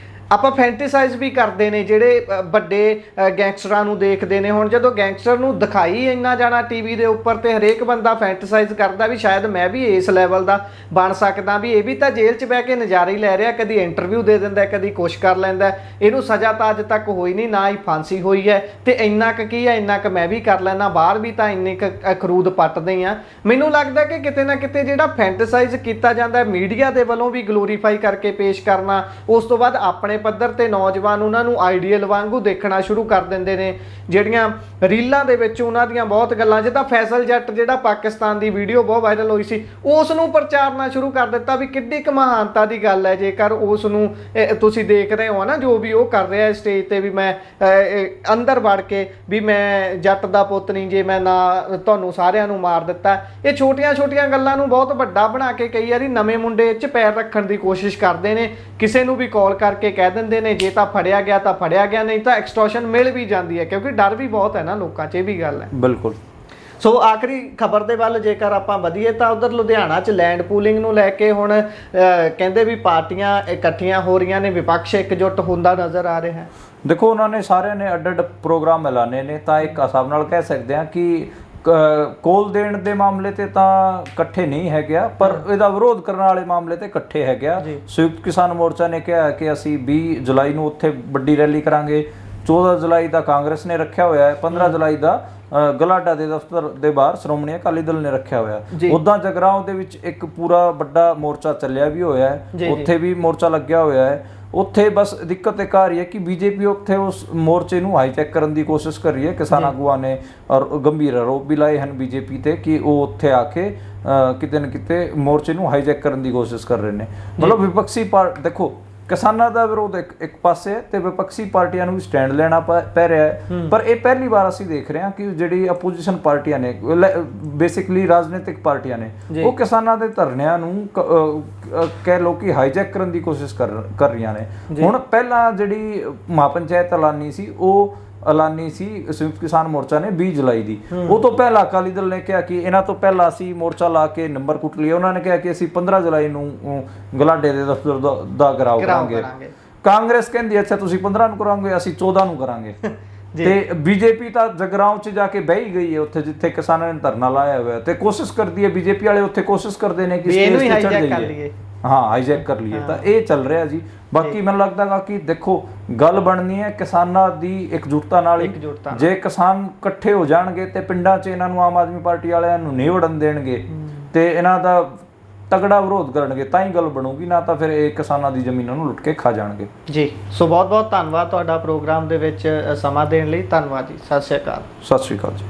ਆਪਾਂ ਫੈਂਟੇਸਾਈਜ਼ ਵੀ ਕਰਦੇ ਨੇ ਜਿਹੜੇ ਵੱਡੇ ਗੈਂਗਸਟਰਾਂ ਨੂੰ ਦੇਖਦੇ ਨੇ। ਹੁਣ ਜਦੋਂ ਗੈਂਗਸਟਰ ਨੂੰ ਦਿਖਾਈ ਇੰਨਾ ਜਾਣਾ ਟੀਵੀ ਦੇ ਉੱਪਰ ਤੇ ਹਰੇਕ ਬੰਦਾ ਫੈਂਟੇਸਾਈਜ਼ ਕਰਦਾ ਵੀ ਸ਼ਾਇਦ ਮੈਂ ਵੀ ਇਸ ਲੈਵਲ ਦਾ ਬਣ ਸਕਦਾ, ਵੀ ਇਹ ਵੀ ਤਾਂ ਜੇਲ੍ਹ 'ਚ ਬਹਿ ਕੇ ਨਜ਼ਾਰੇ ਹੀ ਲੈ ਰਿਹਾ, ਕਦੀ ਇੰਟਰਵਿਊ ਦੇ ਦਿੰਦਾ, ਕਦੀ ਕੁਛ ਕਰ ਲੈਂਦਾ। ਇਹਨੂੰ ਸਜ਼ਾ ਤਾਂ ਅੱਜ ਤੱਕ ਹੋਈ ਨਹੀਂ, ਨਾ ਹੀ ਫਾਂਸੀ ਹੋਈ ਹੈ, ਤੇ ਇੰਨਾ ਕੁ ਕੀ ਹੈ, ਇੰਨਾ ਕੁ ਮੈਂ ਵੀ ਕਰ ਲੈਣਾ, ਬਾਹਰ ਵੀ ਤਾਂ ਇੰਨੇ ਕੁ ਖਰੂਦ ਪੱਟਦੇ ਆ। ਮੈਨੂੰ ਲੱਗਦਾ ਕਿ ਕਿਤੇ ਨਾ ਕਿਤੇ ਜਿਹੜਾ ਫੈਂਟੇਸਾਈਜ਼ ਕੀਤਾ ਜਾਂਦਾ ਮੀਡੀਆ ਦੇ ਵੱਲੋਂ ਵੀ ਗਲੋਰੀਫਾਈ ਕਰਕੇ ਪੇਸ਼ ਕਰਨਾ, ਉਸ ਤੋਂ ਬਾਅਦ ਆਪਣੇ ਪੱਧਰ ਤੇ ਨੌਜਵਾਨ ਉਹਨਾਂ ਨੂੰ ਆਈਡੀਅਲ ਵਾਂਗੂ ਦੇਖਣਾ ਸ਼ੁਰੂ ਕਰ ਦਿੰਦੇ ਨੇ। ਜਿਹੜੀਆਂ ਰੀਲਾਂ ਦੇ ਵਿੱਚ ਉਹਨਾਂ ਦੀਆਂ ਬਹੁਤ ਗੱਲਾਂ, ਜਿੱਦਾਂ ਫੈਸਲ ਜੱਟ ਜਿਹੜਾ ਪਾਕਿਸਤਾਨ ਦੀ ਵੀਡੀਓ ਬਹੁਤ ਵਾਇਰਲ ਹੋਈ ਸੀ, ਉਸ ਨੂੰ ਪ੍ਰਚਾਰਨਾ ਸ਼ੁਰੂ ਕਰ ਦਿੱਤਾ ਵੀ ਕਿੱਡੀ ਕੁ ਮਹਾਨਤਾ ਦੀ ਗੱਲ ਹੈ ਜੇਕਰ ਉਸ ਨੂੰ ਤੁਸੀਂ ਦੇਖ ਰਹੇ ਹੋ ਨਾ, ਜੋ ਵੀ ਉਹ ਕਰ ਰਿਹਾ ਸਟੇਜ ਤੇ, ਵੀ ਮੈਂ ਅੰਦਰ ਵੜ ਕੇ ਵੀ ਮੈਂ ਜੱਟ ਦਾ ਪੁੱਤ ਨਹੀਂ ਜੇ ਮੈਂ ਨਾ ਤੁਹਾਨੂੰ ਸਾਰਿਆਂ ਨੂੰ ਮਾਰ ਦਿੱਤਾ। ਇਹ ਛੋਟੀਆਂ ਛੋਟੀਆਂ ਗੱਲਾਂ ਨੂੰ ਬਹੁਤ ਵੱਡਾ ਬਣਾ ਕੇ ਕਈ ਵਾਰੀ ਨਵੇਂ ਮੁੰਡੇ 'ਚ ਪੈਰ ਰੱਖਣ ਦੀ ਕੋਸ਼ਿਸ਼ ਕਰਦੇ ਨੇ। ਕਿਸੇ ਨੂੰ ਵੀ ਕਾਲ ਕਰਕੇ ਕਹਿ ਦਿੰਦੇ ਨੇ ਜੇ ਤਾਂ ਫੜਿਆ ਗਿਆ ਤਾਂ ਫੜਿਆ ਗਿਆ, ਨਹੀਂ ਤਾਂ ਐਕਸਟੋਰਸ਼ਨ ਮਿਲ ਵੀ ਜਾਂਦੀ ਹੈ, ਕਿਉਂਕਿ ਡਰ ਵੀ ਬਹੁਤ ਹੈ ਨਾ ਲੋਕਾਂ 'ਚ, ਇਹ ਵੀ ਗੱਲ ਹੈ। ਬਿਲਕੁਲ। ਸੋ ਆਖਰੀ ਖਬਰ ਦੇ ਵੱਲ ਜੇਕਰ ਆਪਾਂ ਵਧੀਏ ਤਾਂ ਉਧਰ ਲੁਧਿਆਣਾ 'ਚ ਲੈਂਡ ਪੂਲਿੰਗ ਨੂੰ ਲੈ ਕੇ ਹੁਣ ਕਹਿੰਦੇ ਵੀ ਪਾਰਟੀਆਂ ਇਕੱਠੀਆਂ ਹੋ ਰਹੀਆਂ ਨੇ, ਵਿਪਕਸ਼ ਇਕਜੁੱਟ ਹੁੰਦਾ ਨਜ਼ਰ ਆ ਰਿਹਾ ਹੈ। ਦੇਖੋ ਉਹਨਾਂ ਨੇ ਸਾਰਿਆਂ ਨੇ ਅੱਡ-ਅੱਡ ਪ੍ਰੋਗਰਾਮ ਐਲਾਨੇ ਨੇ, ਤਾਂ ਇੱਕ ਹਿਸਾਬ ਨਾਲ ਕਹਿ ਸਕਦੇ ਹਾਂ ਕਿ ਕੋਲ ਦੇਣ ਦੇ ਮਾਮਲੇ ਤੇ ਤਾਂ ਇਕੱਠੇ ਨਹੀਂ ਹੈਗਾ, ਪਰ ਇਹਦਾ ਵਿਰੋਧ ਕਰਨ ਵਾਲੇ ਮਾਮਲੇ ਤੇ ਇਕੱਠੇ ਹੈਗਾ। ਸੰਯੁਕਤ ਕਿਸਾਨ ਮੋਰਚਾ ਨੇ ਕਿਹਾ ਕਿ ਅਸੀਂ 20 ਜੁਲਾਈ ਨੂੰ ਉੱਥੇ ਵੱਡੀ ਰੈਲੀ ਕਰਾਂਗੇ, 14 ਜੁਲਾਈ ਦਾ ਕਾਂਗਰਸ ਨੇ ਰੱਖਿਆ ਹੋਇਆ ਹੈ, 15 ਜੁਲਾਈ ਦਾ ਗਲਾਡਾ ਦੇ ਦਫ਼ਤਰ ਦੇ ਬਾਹਰ ਸ਼੍ਰੋਮਣੀ ਅਕਾਲੀ ਦਲ ਨੇ ਰੱਖਿਆ ਹੋਇਆ। ਉੱਦਾਂ ਜਗਰਾਉਂ ਦੇ ਵਿੱਚ ਇੱਕ ਪੂਰਾ ਵੱਡਾ ਮੋਰਚਾ ਚੱਲਿਆ ਵੀ ਹੋਇਆ ਹੈ, ਉੱਥੇ ਵੀ ਮੋਰਚਾ ਲੱਗਿਆ ਹੋਇਆ ਹੈ। ਉੱਥੇ ਬਸ ਦਿੱਕਤ ਇੱਕ ਆ ਰਹੀ ਹੈ ਕਿ ਬੀਜੇਪੀ ਉੱਥੇ ਉਸ ਮੋਰਚੇ ਨੂੰ ਹਾਈਜੈਕ ਕਰਨ ਦੀ ਕੋਸ਼ਿਸ਼ ਕਰ ਰਹੀ ਹੈ। ਕਿਸਾਨ ਆਗੂਆਂ ਨੇ ਔਰ ਗੰਭੀਰ ਆਰੋਪ ਵੀ ਲਾਏ ਹਨ ਬੀਜੇਪੀ ਤੇ ਕਿ ਉਹ ਉੱਥੇ ਆ ਕੇ ਕਿਤੇ ਨਾ ਕਿਤੇ ਮੋਰਚੇ ਨੂੰ ਹਾਈਜੈਕ ਕਰਨ ਦੀ ਕੋਸ਼ਿਸ਼ ਕਰ ਰਹੇ ਨੇ। ਮਤਲਬ ਵਿਪਕਸ਼ੀ ਦੇਖੋ ਕਿਸਾਨਾਂ ਦਾ ਵਿਰੋਧ ਇੱਕ ਪਾਸੇ ਤੇ ਵਿਪਕਸ਼ੀ ਪਾਰਟੀਆਂ ਨੂੰ ਵੀ ਸਟੈਂਡ ਲੈਣਾ ਪੈ ਰਿਹਾ ਹੈ। ਪਰ ਇਹ ਪਹਿਲੀ ਵਾਰ ਅਸੀਂ ਦੇਖ ਰਹੇ ਹਾਂ ਕਿ ਜਿਹੜੀ ਆਪੋਜੀਸ਼ਨ ਪਾਰਟੀਆਂ ਨੇ, ਬੇਸਿਕਲੀ ਰਾਜਨੀਤਿਕ ਪਾਰਟੀਆਂ ਨੇ, ਉਹ ਕਿਸਾਨਾਂ ਦੇ ਧਰਨਿਆਂ ਨੂੰ ਕਹਿ ਲਓ ਕਿ ਹਾਈਜੈਕ ਕਰਨ ਦੀ ਕੋਸ਼ਿਸ਼ ਕਰ ਰਹੀਆਂ ਨੇ। ਹੁਣ ਪਹਿਲਾਂ ਜਿਹੜੀ ਮਹਾਪੰਚਾਇਤ ਐਲਾਨੀ ਸੀ, ਉਹ ਐਲਾਨੀ ਸੀ ਸੰਯੁਕਤ ਕਿਸਾਨ ਮੋਰਚਾ ਨੇ 20 ਜੁਲਾਈ ਦੀ। ਉਹ ਤੋਂ ਪਹਿਲਾਂ ਅਕਾਲੀ ਦਲ ਨੇ ਕਿਹਾ ਕਿ ਇਹਨਾਂ ਤੋਂ ਪਹਿਲਾਂ ਅਸੀਂ ਮੋਰਚਾ ਲਾ ਕੇ ਨੰਬਰ ਕੁੱਟ ਲਿਆ। ਉਹਨਾਂ ਨੇ ਕਿਹਾ ਕਿ ਅਸੀਂ 15 ਜੁਲਾਈ ਨੂੰ ਗਲਾਡੇ ਦੇ ਦਫ਼ਤਰ ਦਾ ਘਿਰਾਓ ਕਰਾਂਗੇ। ਕਾਂਗਰਸ ਕਹਿੰਦੀ ਅੱਛਾ ਤੁਸੀਂ 15 ਨੂੰ ਕਰਾਂਗੇ, ਅਸੀਂ 14 ਨੂੰ ਕਰਾਂਗੇ। ਤੇ ਬੀਜੇਪੀ ਤਾਂ ਜਗਰਾਉਂ 'ਚ ਜਾ ਕੇ ਬਹਿ ਹੀ ਗਈ ਹੈ, ਉੱਥੇ ਜਿੱਥੇ ਕਿਸਾਨਾਂ ਨੇ ਧਰਨਾ ਲਾਇਆ ਹੋਇਆ, ਤੇ ਕੋਸ਼ਿਸ਼ ਕਰਦੀ ਹੈ ਬੀਜੇਪੀ ਵਾਲੇ, ਉੱਥੇ ਕੋਸ਼ਿਸ਼ ਕਰਦੇ ਨੇ ਕਿ ਸਟੇਜ ਤੇ ਚੜ੍ਹ ਜਾਈਏ, ਹਾਂ ਹਾਈਜੈਕ ਕਰ ਲਈਏ। ਤਾਂ ਇਹ ਚੱਲ ਰਿਹਾ ਜੀ। ਬਾਕੀ ਮੈਨੂੰ ਲੱਗਦਾ ਗਾ ਕਿ ਦੇਖੋ ਗੱਲ ਬਣਨੀ ਹੈ ਕਿਸਾਨਾਂ ਦੀ ਇਕਜੁੱਟਤਾ ਨਾਲ। ਜੇ ਕਿਸਾਨ ਇਕੱਠੇ ਹੋ ਜਾਣਗੇ ਤੇ ਪਿੰਡਾਂ 'ਚ ਇਹਨਾਂ ਨੂੰ ਆਮ ਆਦਮੀ ਪਾਰਟੀ ਵਾਲਿਆਂ ਨੂੰ ਨਹੀਂ ਵੜਨ ਦੇਣਗੇ ਤੇ ਇਹਨਾਂ ਦਾ ਤਗੜਾ ਵਿਰੋਧ ਕਰਨਗੇ, ਤਾਂ ਹੀ ਗੱਲ ਬਣੂਗੀ, ਨਾ ਤਾਂ ਫਿਰ ਇਹ ਕਿਸਾਨਾਂ ਦੀ ਜ਼ਮੀਨਾਂ ਨੂੰ ਲੁੱਟ ਕੇ ਖਾ ਜਾਣਗੇ ਜੀ। ਸੋ ਬਹੁਤ ਬਹੁਤ ਧੰਨਵਾਦ ਤੁਹਾਡਾ ਪ੍ਰੋਗਰਾਮ ਦੇ ਵਿੱਚ ਸਮਾਂ ਦੇਣ ਲਈ। ਧੰਨਵਾਦ ਜੀ। ਸਤਿ ਸ਼੍ਰੀ ਅਕਾਲ। ਸਤਿ ਸ਼੍ਰੀ ਅਕਾਲ ਜੀ।